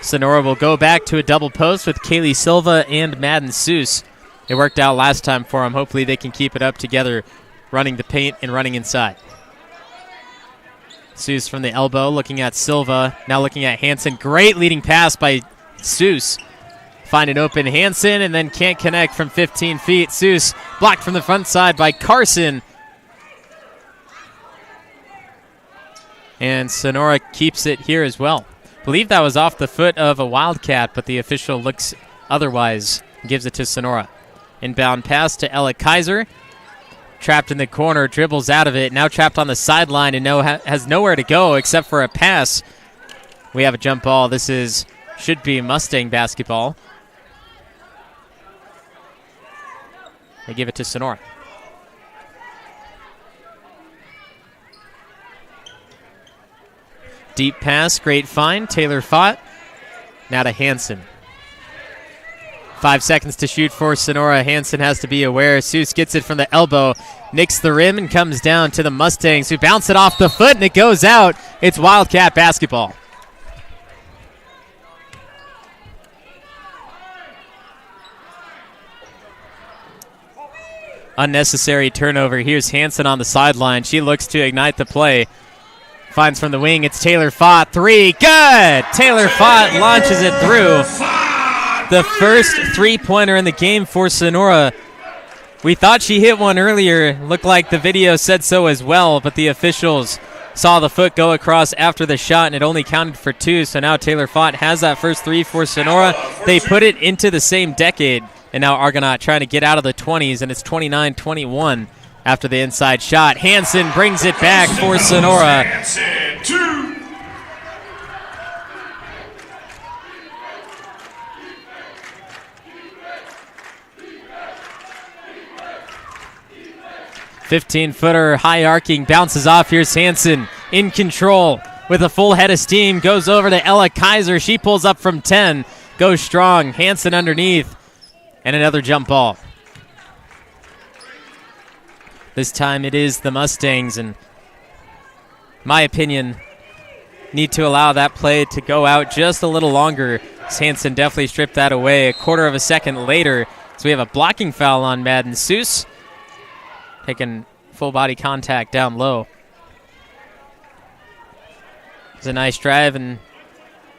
Sonora will go back to a double post with Kaylee Silva and Madden Seuss. It worked out last time for them. Hopefully they can keep it up together, running the paint and running inside. Seuss from the elbow, looking at Silva. Now looking at Hansen. Great leading pass by Seuss. Find an open Hansen and then can't connect from 15 feet. Seuss blocked from the front side by Carson. And Sonora keeps it here as well. I believe that was off the foot of a Wildcat, but the official looks otherwise. Gives it to Sonora. Inbound pass to Ella Kaiser. Trapped in the corner, dribbles out of it. Now trapped on the sideline and has nowhere to go except for a pass. We have a jump ball. This should be Mustang basketball. They give it to Sonora. Deep pass, great find. Taylor Fott. Now to Hansen. 5 seconds to shoot for Sonora. Hansen has to be aware. Seuss gets it from the elbow, nicks the rim, and comes down to the Mustangs, who bounce it off the foot, and it goes out. It's Wildcat basketball. Unnecessary turnover. Here's Hansen on the sideline. She looks to ignite the play. Finds from the wing. It's Taylor Fott. Three. Good! Taylor Fott launches it through. The first three-pointer in the game for Sonora. We thought she hit one earlier. Looked like the video said so as well, but the officials saw the foot go across after the shot, and it only counted for two. So now Taylor Fott has that first three for Sonora. They put it into the same decade, and now Argonaut trying to get out of the 20s, and it's 29-21 after the inside shot. Hansen brings it back for Sonora. 15-footer, high arcing, bounces off. Here's Hansen in control with a full head of steam. Goes over to Ella Kaiser. She pulls up from 10. Goes strong. Hansen underneath. And another jump ball. This time it is the Mustangs, and my opinion, need to allow that play to go out just a little longer. Hansen definitely stripped that away a quarter of a second later. So we have a blocking foul on Madden Seuss. Taking full body contact down low. It's a nice drive, and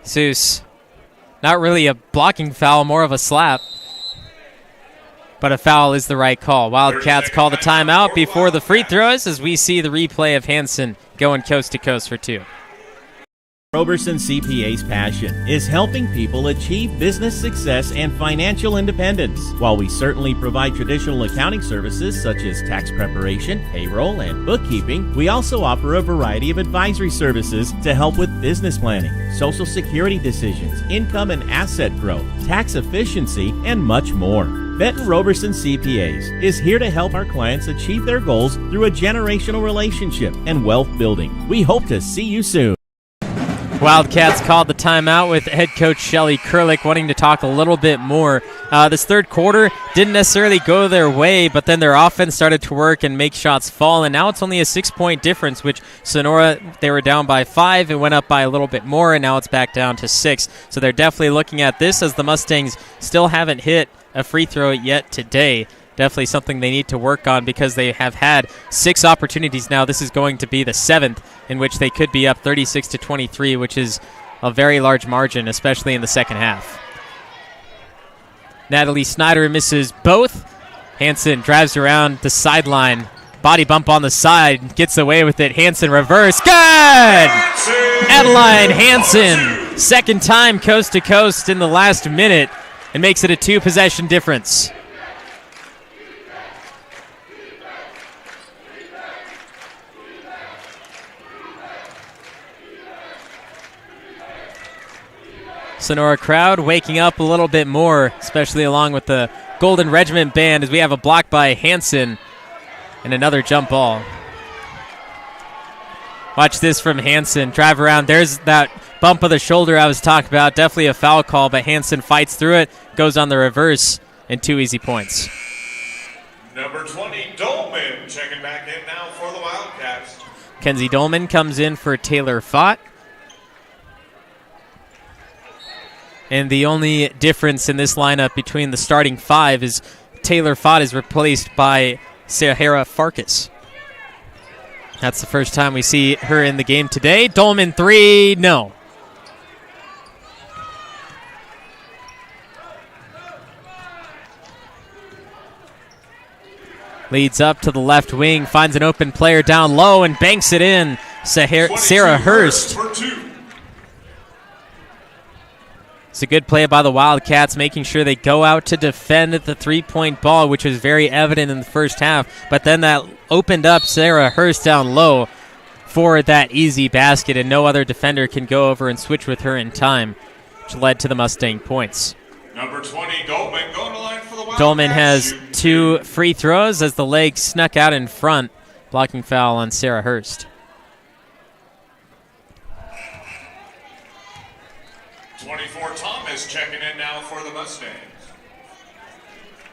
Seuss, not really a blocking foul, more of a slap. But a foul is the right call. Wildcats call the timeout before the free throws as we see the replay of Hansen going coast to coast for two. Roberson CPA's passion is helping people achieve business success and financial independence. While we certainly provide traditional accounting services such as tax preparation, payroll, and bookkeeping, we also offer a variety of advisory services to help with business planning, social security decisions, income and asset growth, tax efficiency, and much more. Benton Roberson CPAs is here to help our clients achieve their goals through a generational relationship and wealth building. We hope to see you soon. Wildcats called the timeout with head coach Shelly Kurlick wanting to talk a little bit more. This third quarter didn't necessarily go their way, but then their offense started to work and make shots fall, and now it's only a 6-point difference, which Sonora, they were down by 5. It went up by a little bit more, and now it's back down to 6. So they're definitely looking at this as the Mustangs still haven't hit a free throw yet today. Definitely something they need to work on because they have had 6 opportunities now. This is going to be the 7th in which they could be up 36-23, which is a very large margin, especially in the second half. Natalie Snyder misses both. Hansen drives around the sideline. Body bump on the side. Gets away with it. Hansen reverse. Good! Adeline Hansen. Second time coast to coast in the last minute. And makes it a 2-possession difference. Sonora crowd waking up a little bit more, especially along with the Golden Regiment band, as we have a block by Hansen and another jump ball. Watch this from Hansen. Drive around. There's that bump of the shoulder I was talking about. Definitely a foul call, but Hansen fights through it, goes on the reverse, and 2 easy points. Number 20, Dolman, checking back in now for the Wildcats. Kenzie Dolman comes in for Taylor Fott. And the only difference in this lineup between the starting 5 is Taylor Fott is replaced by Sahara Farkas. That's the first time we see her in the game today. Dolman 3, no. Leads up to the left wing, finds an open player down low and banks it in. Sarah Hurst. It's a good play by the Wildcats, making sure they go out to defend the three-point ball, which was very evident in the first half. But then that opened up Sarah Hurst down low for that easy basket, and no other defender can go over and switch with her in time, which led to the Mustang points. Number 20, Dolman, going to line for the Wildcats. Dolman has 2 free throws as the leg snuck out in front. Blocking foul on Sarah Hurst. 24, Thomas checking in now for the Mustangs.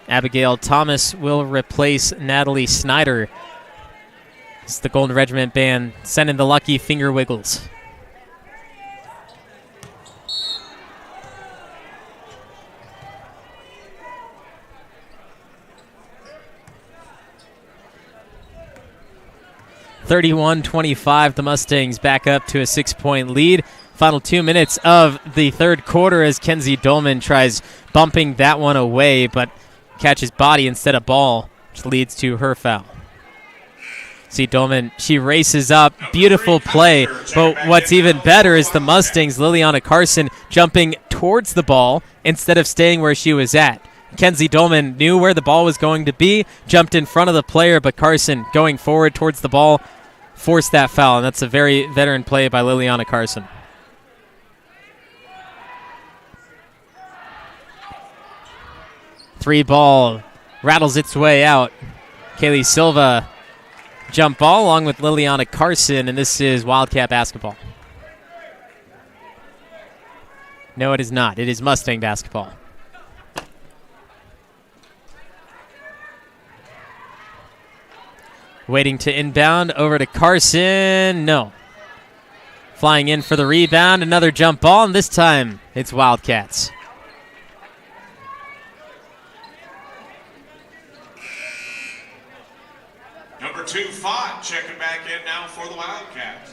Abigail Thomas will replace Natalie Snyder. It's the Golden Regiment Band sending the lucky finger wiggles. (31-25), the Mustangs back up to a 6-point lead. Final 2 minutes of the third quarter as Kenzie Dolman tries bumping that one away, but catches body instead of ball, which leads to her foul. See Dolman, she races up, beautiful play, but what's even better is the Mustangs, Liliana Carson, jumping towards the ball instead of staying where she was at. Kenzie Dolman knew where the ball was going to be, jumped in front of the player, but Carson going forward towards the ball forced that foul, and that's a very veteran play by Liliana Carson. Three ball rattles its way out. Kaylee Silva jump ball along with Liliana Carson, and this is Wildcat basketball. No, it is not. It is Mustang basketball. Waiting to inbound over to Carson. No. Flying in for the rebound. Another jump ball, and this time it's Wildcats. Number 2, Fott, checking back in now for the Wildcats.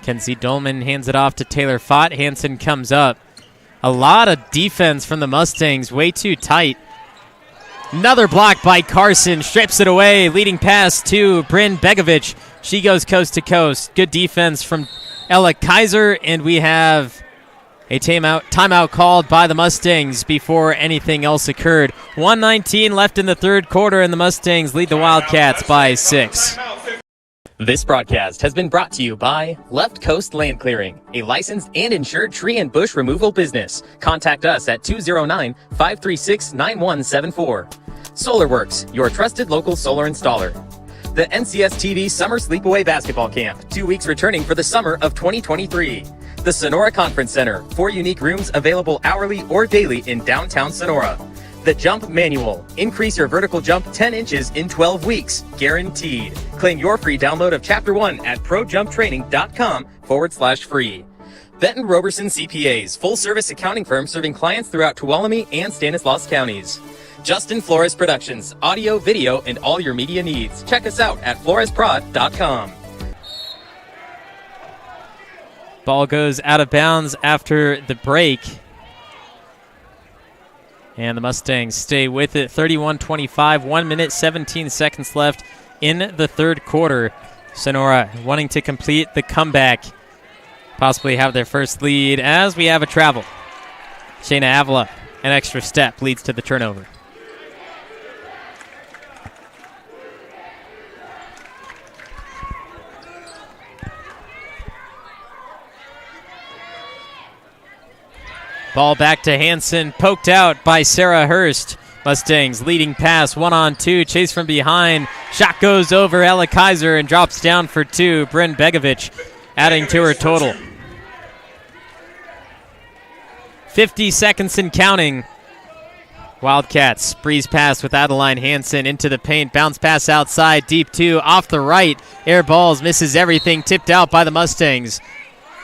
Kenzie Dolman hands it off to Taylor Fott. Hansen comes up. A lot of defense from the Mustangs, way too tight. Another block by Carson, strips it away. Leading pass to Bryn Begovic. She goes coast to coast. Good defense from Ella Kaiser, and we have a timeout called by the Mustangs before anything else occurred. 1:19 left in the third quarter, and the Mustangs lead the Wildcats by 6. This broadcast has been brought to you by Left Coast Land Clearing, a licensed and insured tree and bush removal business. Contact us at 209-536-9174. SolarWorks, your trusted local solar installer. The NCS-TV Summer Sleepaway Basketball Camp, 2 weeks returning for the summer of 2023. The Sonora Conference Center, 4 unique rooms available hourly or daily in downtown Sonora. The Jump Manual, increase your vertical jump 10 inches in 12 weeks, guaranteed. Claim your free download of Chapter 1 at projumptraining.com/free. Benton Roberson CPAs, full-service accounting firm serving clients throughout Tuolumne and Stanislaus counties. Justin Flores Productions, audio, video, and all your media needs. Check us out at floresprod.com. Ball goes out of bounds after the break. And the Mustangs stay with it. 31-25, 1 minute, 17 seconds left in the third quarter. Sonora wanting to complete the comeback, possibly have their first lead as we have a travel. Shayna Avila, an extra step, leads to the turnover. Ball back to Hansen, poked out by Sarah Hurst. Mustangs leading pass, 1-on-2, chase from behind. Shot goes over Ella Kaiser and drops down for 2. Bryn Begovic adding to her total. 50 seconds and counting. Wildcats breeze pass with Adeline Hansen into the paint. Bounce pass outside, deep 2, off the right. Air balls, misses everything, tipped out by the Mustangs.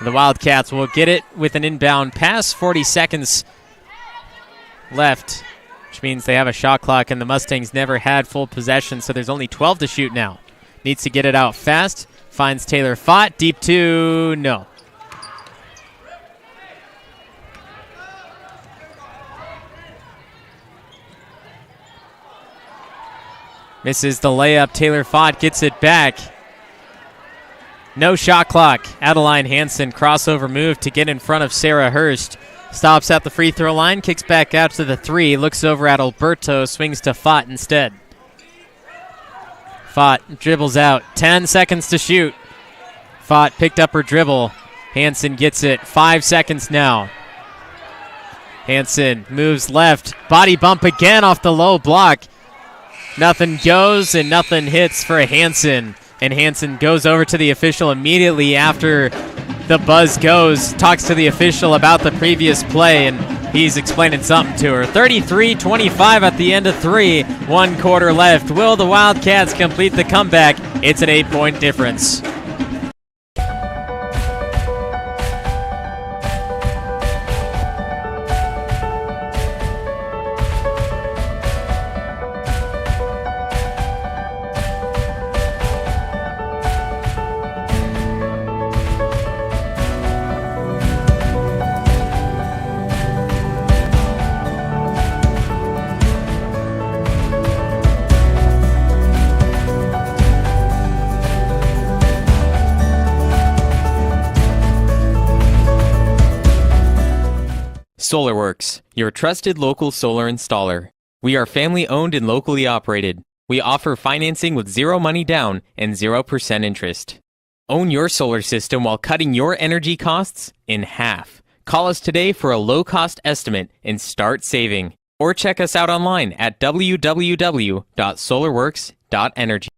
The Wildcats will get it with an inbound pass. 40 seconds left, which means they have a shot clock, and the Mustangs never had full possession, so there's only 12 to shoot now. Needs to get it out fast. Finds Taylor Fott. Deep 2, no. Misses the layup. Taylor Fott gets it back. No shot clock. Adeline Hansen crossover move to get in front of Sarah Hurst. Stops at the free throw line, kicks back out to the 3, looks over at Alberto, swings to Fott instead. Fott dribbles out. 10 seconds to shoot. Fott picked up her dribble. Hansen gets it. 5 seconds now. Hansen moves left. Body bump again off the low block. Nothing goes and nothing hits for Hansen. And Hansen goes over to the official immediately after the buzz goes, talks to the official about the previous play, and he's explaining something to her. 33-25 at the end of 3. 1 quarter left. Will the Wildcats complete the comeback? It's an 8-point difference. SolarWorks, your trusted local solar installer. We are family owned and locally operated. We offer financing with zero money down and 0% interest. Own your solar system while cutting your energy costs in half. Call us today for a low-cost estimate and start saving. Or check us out online at www.solarworks.energy.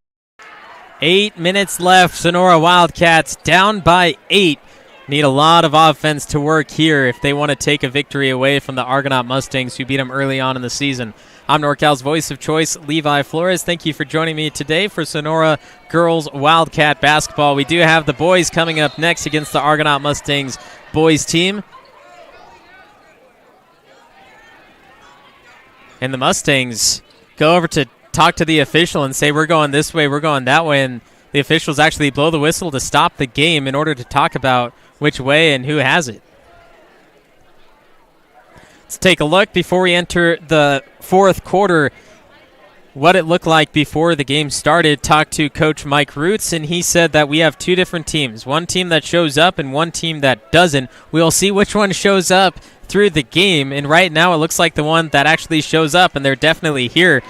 8 minutes left. Sonora Wildcats down by 8. Need a lot of offense to work here if they want to take a victory away from the Argonaut Mustangs, who beat them early on in the season. I'm NorCal's voice of choice, Levi Flores. Thank you for joining me today for Sonora Girls Wildcat Basketball. We do have the boys coming up next against the Argonaut Mustangs boys team. And the Mustangs go over to talk to the official and say, we're going this way, we're going that way, and the officials actually blow the whistle to stop the game in order to talk about which way and who has it. Let's take a look before we enter the fourth quarter, what it looked like before the game started. Talked to Coach Mike Roots, and he said that we have two different teams, one team that shows up and one team that doesn't. We'll see which one shows up through the game, and right now it looks like the one that actually shows up, and they're definitely here.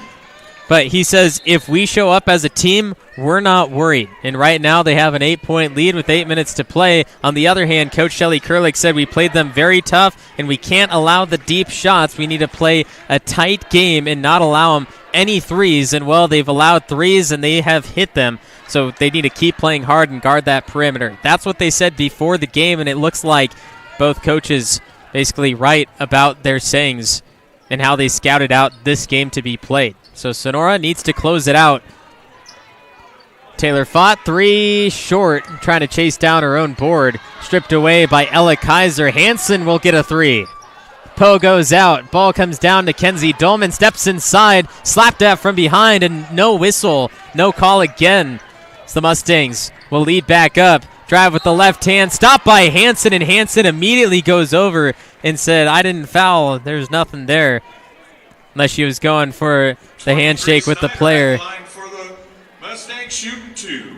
But he says if we show up as a team, we're not worried. And right now they have an 8-point lead with 8 minutes to play. On the other hand, Coach Shelley Kurlick said we played them very tough and we can't allow the deep shots. We need to play a tight game and not allow them any threes. And, well, they've allowed threes and they have hit them. So they need to keep playing hard and guard that perimeter. That's what they said before the game, and it looks like both coaches basically right about their sayings and how they scouted out this game to be played. So Sonora needs to close it out. Taylor Fott, 3 short, trying to chase down her own board. Stripped away by Ella Kaiser. Hansen will get a 3. Poe goes out. Ball comes down to Kenzie Dolman. Steps inside. Slapped at from behind, and no whistle. No call again. So the Mustangs will lead back up. Drive with the left hand. Stopped by Hansen, and Hansen immediately goes over and said, I didn't foul. There's nothing there. Unless she was going for the handshake with the player. For the Mustangs shooting 2.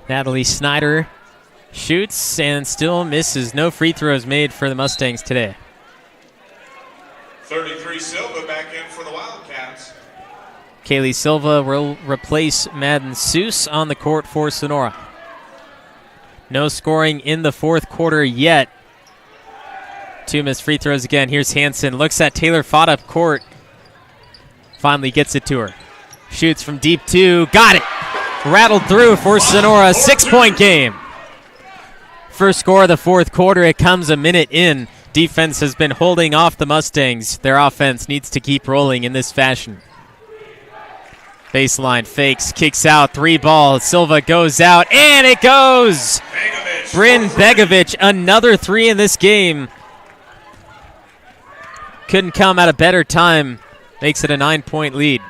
Natalie Snyder shoots and still misses. No free throws made for the Mustangs today. 33 Silva back in for the Wildcats. Kaylee Silva will replace Madden Seuss on the court for Sonora. No scoring in the fourth quarter yet. 2 missed free throws again. Here's Hansen. Looks at Taylor Fott up court. Finally gets it to her. Shoots from deep 2. Got it. Rattled through for Sonora. 6-point game. First score of the fourth quarter. It comes a minute in. defense has been holding off the Mustangs. Their offense needs to keep rolling in this fashion. Baseline fakes, kicks out, 3-ball. Silva goes out, and it goes! Bryn Begovic, another 3 in this game. Couldn't come at a better time. Makes it a 9-point lead.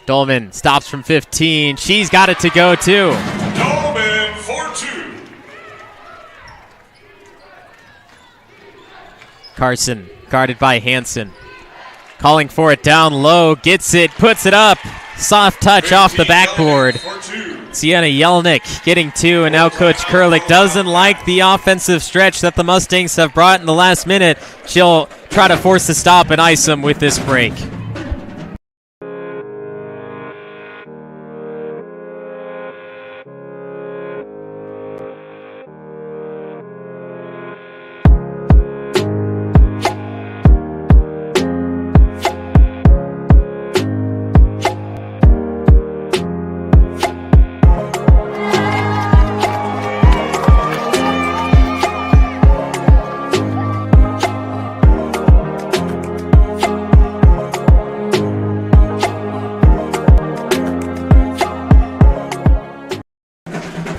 Dolman stops from 15. She's got it to go, too. Dolman for 2. Carson, guarded by Hansen. Calling for it down low, gets it, puts it up. Soft touch off the backboard. Sienna Yelnick getting 2, and now Coach Kurlick doesn't like the offensive stretch that the Mustangs have brought in the last minute. She'll try to force the stop and ice them with this break.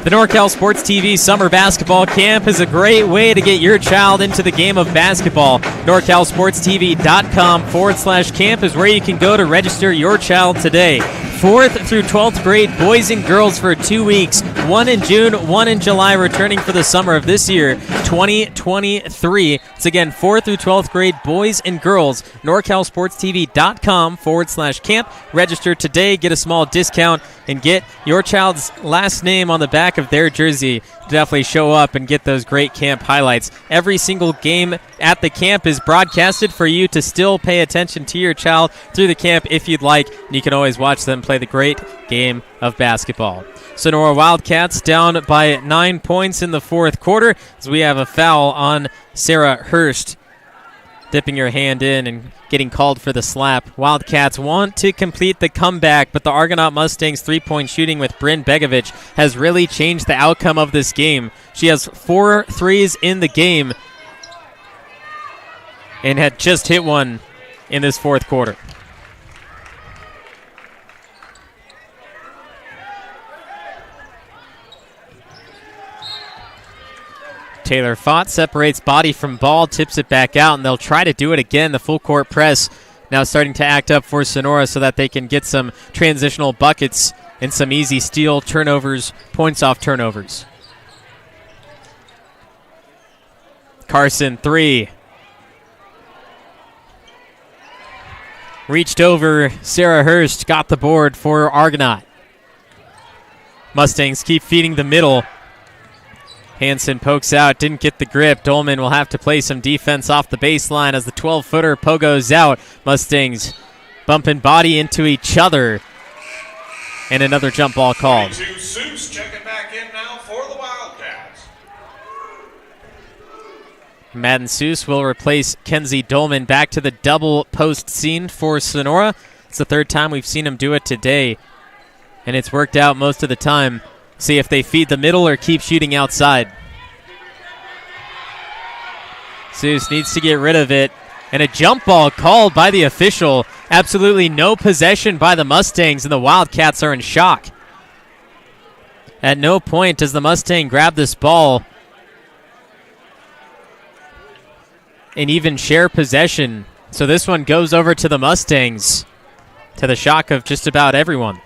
The NorCal Sports TV Summer Basketball Camp is a great way to get your child into the game of basketball. NorCalSportsTV.com/camp is where you can go to register your child today. 4th through 12th grade boys and girls for 2 weeks, 1 in June, 1 in July, returning for the summer of this year, 2023. It's again 4th through 12th grade boys and girls. NorCalSportsTV.com/camp. Register today, get a small discount, and get your child's last name on the back of their jersey. Definitely show up and get those great camp highlights. Every single game at the camp is broadcasted for you to still pay attention to your child through the camp if you'd like. You can always watch them play the great game of basketball. Sonora Wildcats down by 9 points in the 4th quarter as we have a foul on Sarah Hurst. Dipping your hand in and getting called for the slap. Wildcats want to complete the comeback, but the Argonaut Mustangs 3-point shooting with Bryn Begovic has really changed the outcome of this game. She has 4 threes in the game and had just hit one in this 4th quarter. Taylor Fott separates body from ball, tips it back out, and they'll try to do it again. The full court press now starting to act up for Sonora so that they can get some transitional buckets and some easy steal turnovers, points off turnovers. Carson, 3. Reached over, Sarah Hurst got the board for Argonaut. Mustangs keep feeding the middle. Hansen pokes out, didn't get the grip. Dolman will have to play some defense off the baseline as the 12-footer pogoes out. Mustangs bumping body into each other. And another jump ball called. Seuss checking back in now for the Wildcats. Madden Seuss will replace Kenzie Dolman back to the double post scene for Sonora. It's the 3rd time we've seen him do it today, and it's worked out most of the time. See if they feed the middle or keep shooting outside. Seuss needs to get rid of it. And a jump ball called by the official. Absolutely no possession by the Mustangs, and the Wildcats are in shock. At no point does the Mustang grab this ball and even share possession. So this one goes over to the Mustangs, to the shock of just about everyone.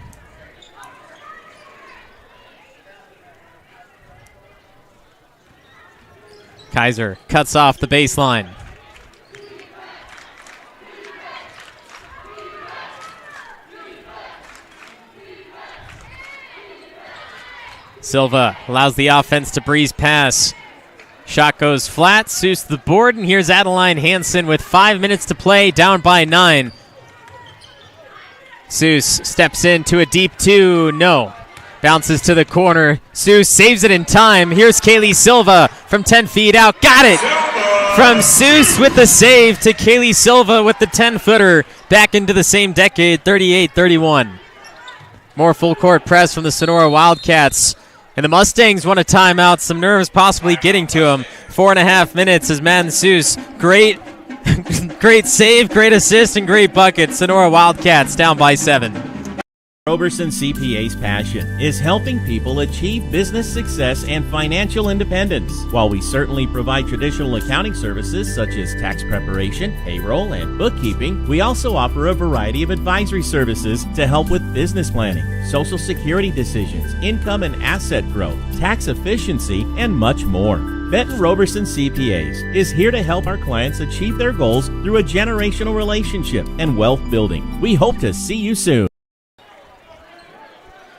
Kaiser cuts off the baseline. Silva allows the offense to breeze pass. Shot goes flat. Seuss the board, and here's Adeline Hansen with 5 minutes to play, down by 9. Seuss steps into a deep 2. No. Bounces to the corner. Seuss saves it in time. Here's Kaylee Silva from 10 feet out. Got it! From Seuss with the save to Kaylee Silva with the 10-footer. Back into the same decade, 38-31. More full court press from the Sonora Wildcats. And the Mustangs want a timeout. Some nerves possibly getting to them. 4.5 minutes as Madden Seuss. Great save, great assist, and great bucket. Sonora Wildcats down by 7. Roberson CPA's passion is helping people achieve business success and financial independence. While we certainly provide traditional accounting services such as tax preparation, payroll, and bookkeeping, we also offer a variety of advisory services to help with business planning, social security decisions, income and asset growth, tax efficiency, and much more. Benton Roberson CPAs is here to help our clients achieve their goals through a generational relationship and wealth building. We hope to see you soon.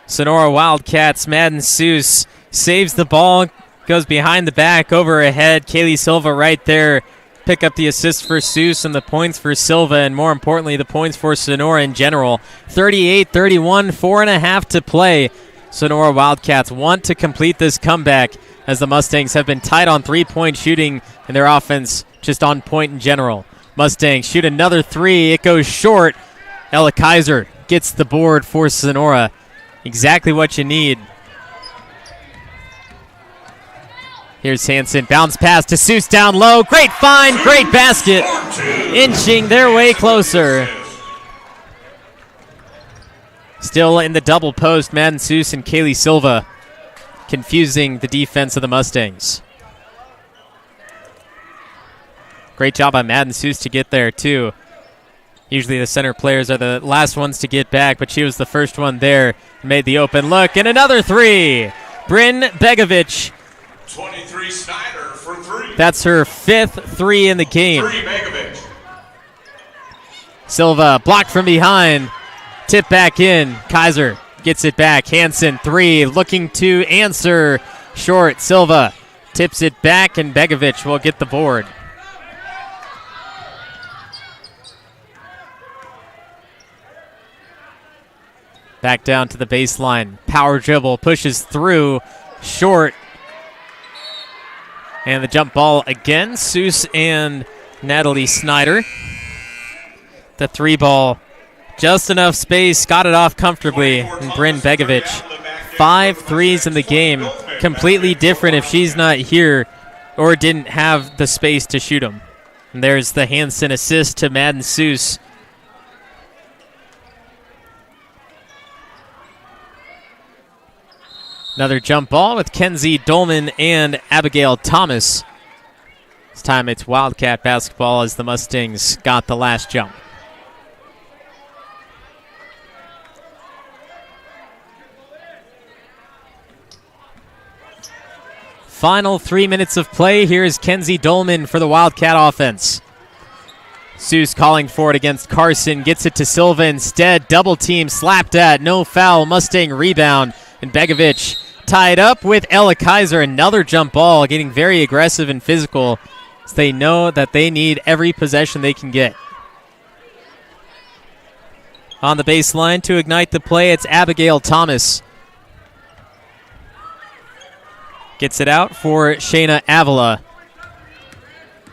Sonora Wildcats, Madden Seuss saves the ball, goes behind the back, over her head. Kaylee Silva right there. Pick up the assist for Seuss and the points for Silva, and more importantly, the points for Sonora in general. 38-31, 4.5 to play. Sonora Wildcats want to complete this comeback as the Mustangs have been tight on three-point shooting and their offense just on point in general. Mustangs shoot another three. It goes short. Ella Kaiser gets the board for Sonora. Exactly what you need. Here's Hansen. Bounce pass to Seuss down low. Great find. Great basket. Inching their way closer. Still in the double post, Madden Seuss and Kaylee Silva confusing the defense of the Mustangs. Great job by Madden Seuss to get there, too. Usually the center players are the last ones to get back, but she was the first one there. Made the open look, and another three. Bryn Begovic. 23 Snyder for 3. That's her 5th 3 in the game. 3 Begovic. Silva blocked from behind. Tip back in. Kaiser gets it back. Hansen 3 looking to answer. Short. Silva tips it back, and Begovic will get the board. Back down to the baseline. Power dribble, pushes through. Short. And the jump ball again. Seuss and Natalie Snyder. The 3 ball. Just enough space. Got it off comfortably. And Bryn Begovic. 5 threes in the game. Completely different if she's not here or didn't have the space to shoot them. And there's the Hansen assist to Madden Seuss. Another jump ball with Kenzie Dolman and Abigail Thomas. This time it's Wildcat basketball as the Mustangs got the last jump. Final 3 minutes of play. Here's Kenzie Dolman for the Wildcat offense. Seuss calling for it against Carson. Gets it to Silva instead. Double team slapped at. No foul. Mustang rebound. And Begovic tied up with Ella Kaiser. Another jump ball, getting very aggressive and physical as they know that they need every possession they can get. On the baseline to ignite the play, it's Abigail Thomas. Gets it out for Shayna Avila.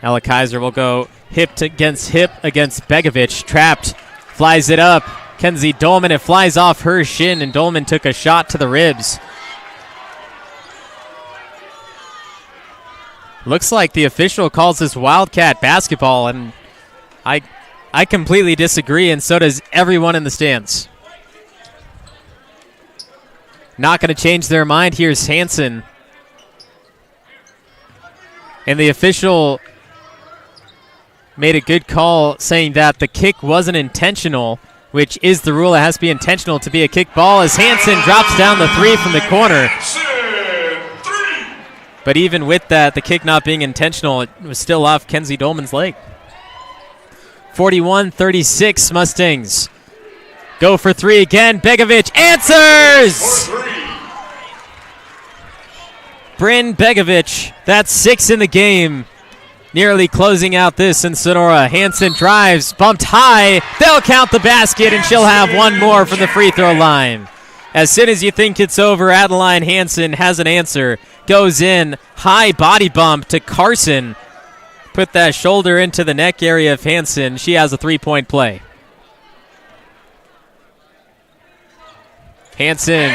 Ella Kaiser will go hip against Begovic. Trapped, flies it up. Kenzie Dolman, it flies off her shin, and Dolman took a shot to the ribs. Looks like the official calls this Wildcat basketball, and I completely disagree, and so does everyone in the stands. Not going to change their mind. Here's Hansen. And the official made a good call saying that the kick wasn't intentional, which is the rule. It has to be intentional to be a kick ball, as Hansen drops down the 3 from the corner. But even with that, the kick not being intentional, it was still off Kenzie Dolman's leg. 41-36 Mustangs. Go for 3 again. Begovic answers! Bryn Begovic, that's 6 in the game. Nearly closing out this in Sonora. Hansen drives, bumped high. They'll count the basket, and she'll have one more from the free throw line. As soon as you think it's over, Adeline Hansen has an answer. Goes in, high body bump to Carson. Put that shoulder into the neck area of Hansen. She has a 3-point play. Hanson,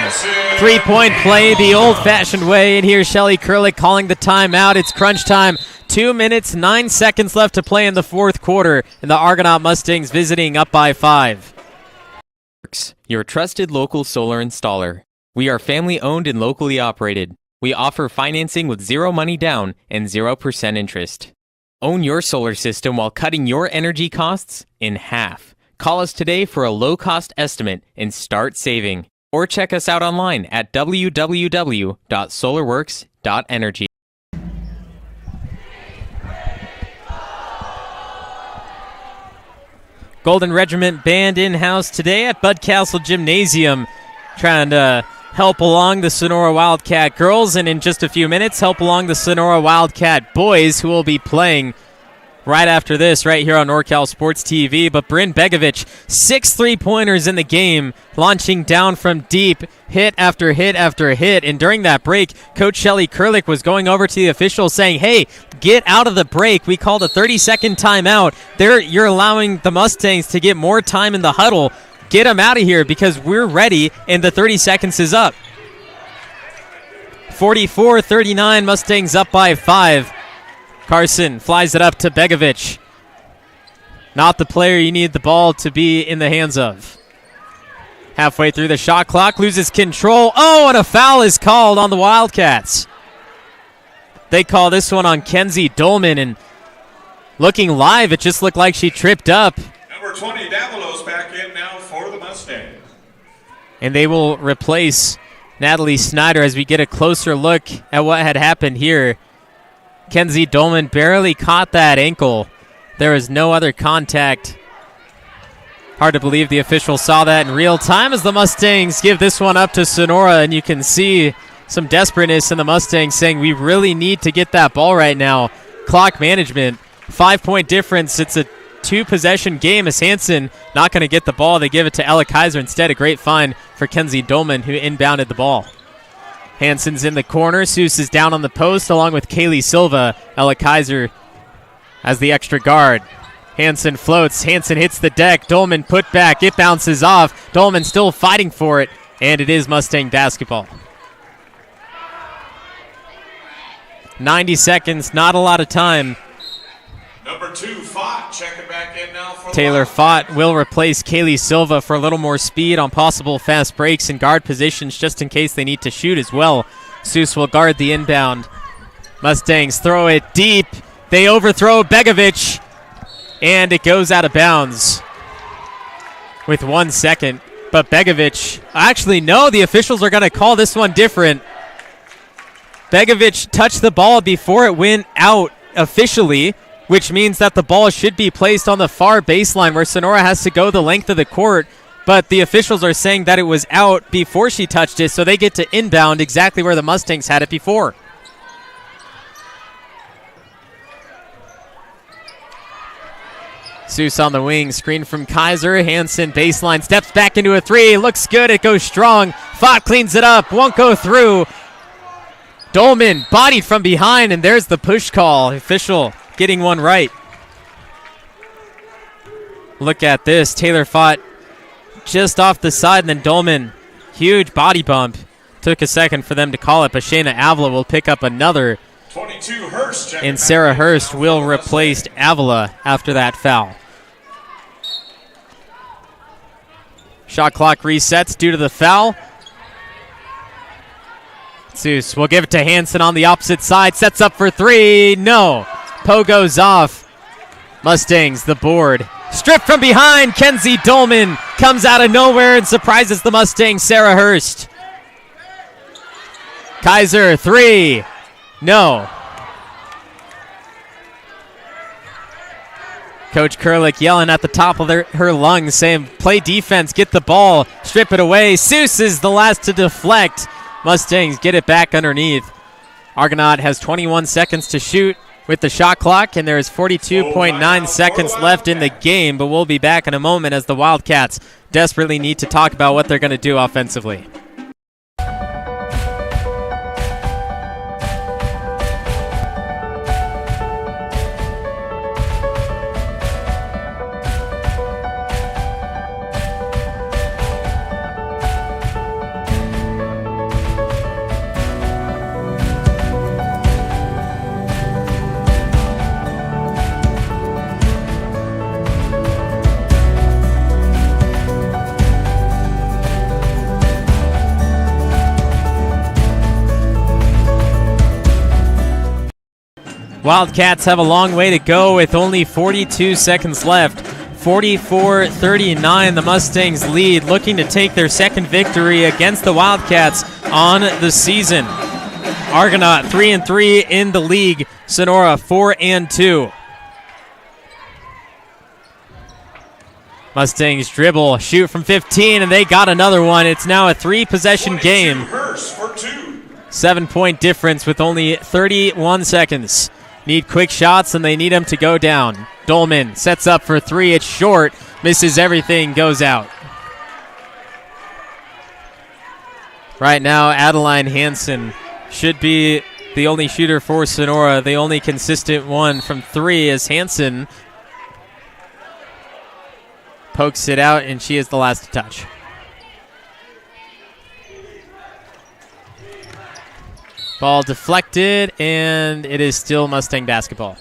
three-point play the old-fashioned way, and here's Shelly Kurlick calling the timeout. It's crunch time. 2 minutes, 9 seconds left to play in the fourth quarter, and the Argonaut Mustangs visiting up by 5. Your trusted local solar installer. We are family-owned and locally operated. We offer financing with zero money down and 0% interest. Own your solar system while cutting your energy costs in half. Call us today for a low-cost estimate and start saving. Or check us out online at www.solarworks.energy. Golden Regiment Band in-house today at Bud Castle Gymnasium, trying to help along the Sonora Wildcat girls, and in just a few minutes, help along the Sonora Wildcat boys, who will be playing right after this, right here on NorCal Sports TV. But Bryn Begovic, 6 3-pointers in the game, launching down from deep, hit after hit after hit. And during that break, Coach Shelly Kurlick was going over to the officials saying, hey, get out of the break. We called a 30-second timeout. You're allowing the Mustangs to get more time in the huddle. Get them out of here because we're ready, and the 30 seconds is up. 44-39, Mustangs up by 5. Carson flies it up to Begovic. Not the player you need the ball to be in the hands of. Halfway through the shot clock, loses control. Oh, and a foul is called on the Wildcats. They call this one on Kenzie Dolman, and looking live, it just looked like she tripped up. Number 20, Davalos back in now for the Mustangs. And they will replace Natalie Snyder as we get a closer look at what had happened here. Kenzie Dolman barely caught that ankle. There was no other contact. Hard to believe the official saw that in real time as the Mustangs give this one up to Sonora, and you can see some desperateness in the Mustangs saying we really need to get that ball right now. Clock management, 5-point difference. It's a 2-possession game as Hanson not going to get the ball. They give it to Ella Kaiser instead. A great find for Kenzie Dolman, who inbounded the ball. Hanson's in the corner. Seuss is down on the post along with Kaylee Silva. Ella Kaiser as the extra guard. Hanson floats. Hanson hits the deck. Dolman put back. It bounces off. Dolman still fighting for it, and it is Mustang basketball. 90 seconds, not a lot of time. Number 2, Fott, checking back in now for Taylor Fott will replace Kaylee Silva for a little more speed on possible fast breaks and guard positions just in case they need to shoot as well. Seuss will guard the inbound. Mustangs throw it deep. They overthrow Begovic, and it goes out of bounds with 1 second. But Begovic, actually no, the officials are going to call this one different. Begovic touched the ball before it went out officially, which means that the ball should be placed on the far baseline where Sonora has to go the length of the court. But the officials are saying that it was out before she touched it, so they get to inbound exactly where the Mustangs had it before. Seuss on the wing, screen from Kaiser. Hanson baseline, steps back into a 3, looks good, it goes strong. Fott cleans it up, won't go through. Dolman bodied from behind, and there's the push call. Official getting one right. Look at this. Taylor Fott just off the side, and then Dolman, huge body bump. Took a second for them to call it, but Shayna Avila will pick up another. 22, Hurst. And Sarah Hurst will replace Avila after that foul. Shot clock resets due to the foul. Seuss will give it to Hanson on the opposite side. Sets up for 3. No. Poe goes off. Mustangs, the board. Stripped from behind. Kenzie Dolman comes out of nowhere and surprises the Mustangs. Sarah Hurst. Kaiser, 3. No. Coach Kurlick yelling at the top of her lungs, saying, play defense, get the ball, strip it away. Seuss is the last to deflect. Mustangs get it back underneath. Argonaut has 21 seconds to shoot with the shot clock, and there is 42.9 seconds left in the game, but we'll be back in a moment as the Wildcats desperately need to talk about what they're going to do offensively. Wildcats have a long way to go with only 42 seconds left. 44-39, the Mustangs lead, looking to take their second victory against the Wildcats on the season. Argonaut 3-3 in the league. Sonora 4-2. Mustangs dribble, shoot from 15, and they got another one. It's now a 3-possession game. 7-point difference with only 31 seconds. Need quick shots, and they need them to go down. Dolman sets up for 3. It's short. Misses everything. Goes out. Right now, Adeline Hansen should be the only shooter for Sonora. The only consistent one from 3 is Hansen. Pokes it out, and she is the last to touch. Ball deflected, and it is still Mustang basketball.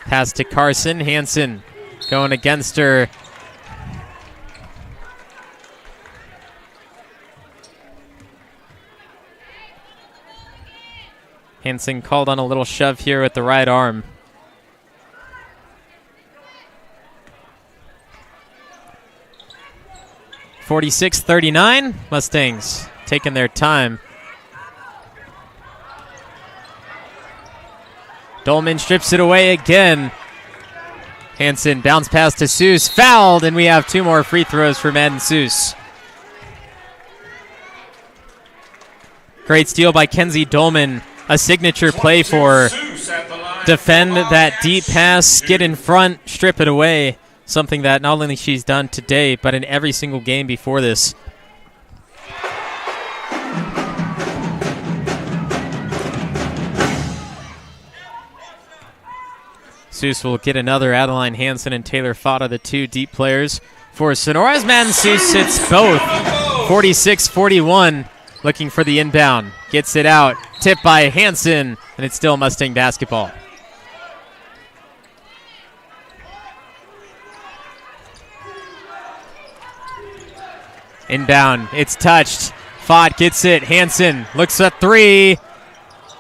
Pass to Carson. Hansen going against her. Hansen called on a little shove here with the right arm. (46-39). Mustangs taking their time. Dolman strips it away again. Hansen bounce pass to Seuss. Fouled, and we have 2 more free throws for Madden Seuss. Great steal by Kenzie Dolman. A signature play for her. Defend that deep pass, get in front, strip it away. Something that not only she's done today, but in every single game before this. Seuss will get another. Adeline Hansen and Taylor Fata, the 2 deep players for Sonora's. Madden Seuss hits both. 46-41. Looking for the inbound. Gets it out. Tipped by Hansen, and it's still Mustang basketball. Inbound. It's touched. Fott gets it. Hansen looks at 3.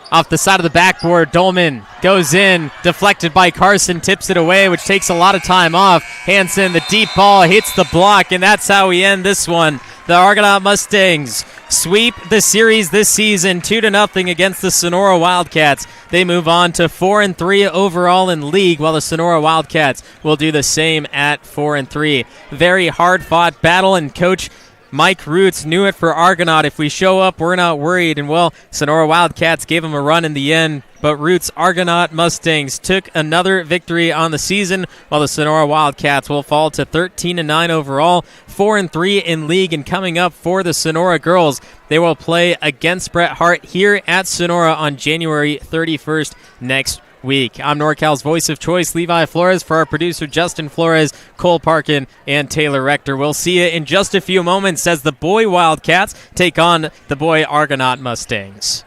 Off the side of the backboard. Dolman goes in. Deflected by Carson. Tips it away, which takes a lot of time off. Hansen, the deep ball, hits the block, and that's how we end this one. The Argonaut Mustangs sweep the series this season 2-0 against the Sonora Wildcats. They move on to 4-3 overall in league, while the Sonora Wildcats will do the same at 4-3. Very hard-fought battle, and Coach Mike Roots knew it for Argonaut. If we show up, we're not worried. And, well, Sonora Wildcats gave them a run in the end. But Roots' Argonaut Mustangs took another victory on the season, while the Sonora Wildcats will fall to 13-9 overall, 4-3 in league. And coming up for the Sonora girls, they will play against Bret Hart here at Sonora on January 31st next week. I'm NorCal's voice of choice, Levi Flores. For our producer, Justin Flores, Cole Parkin, and Taylor Rector. We'll see you in just a few moments as the boy Wildcats take on the boy Argonaut Mustangs.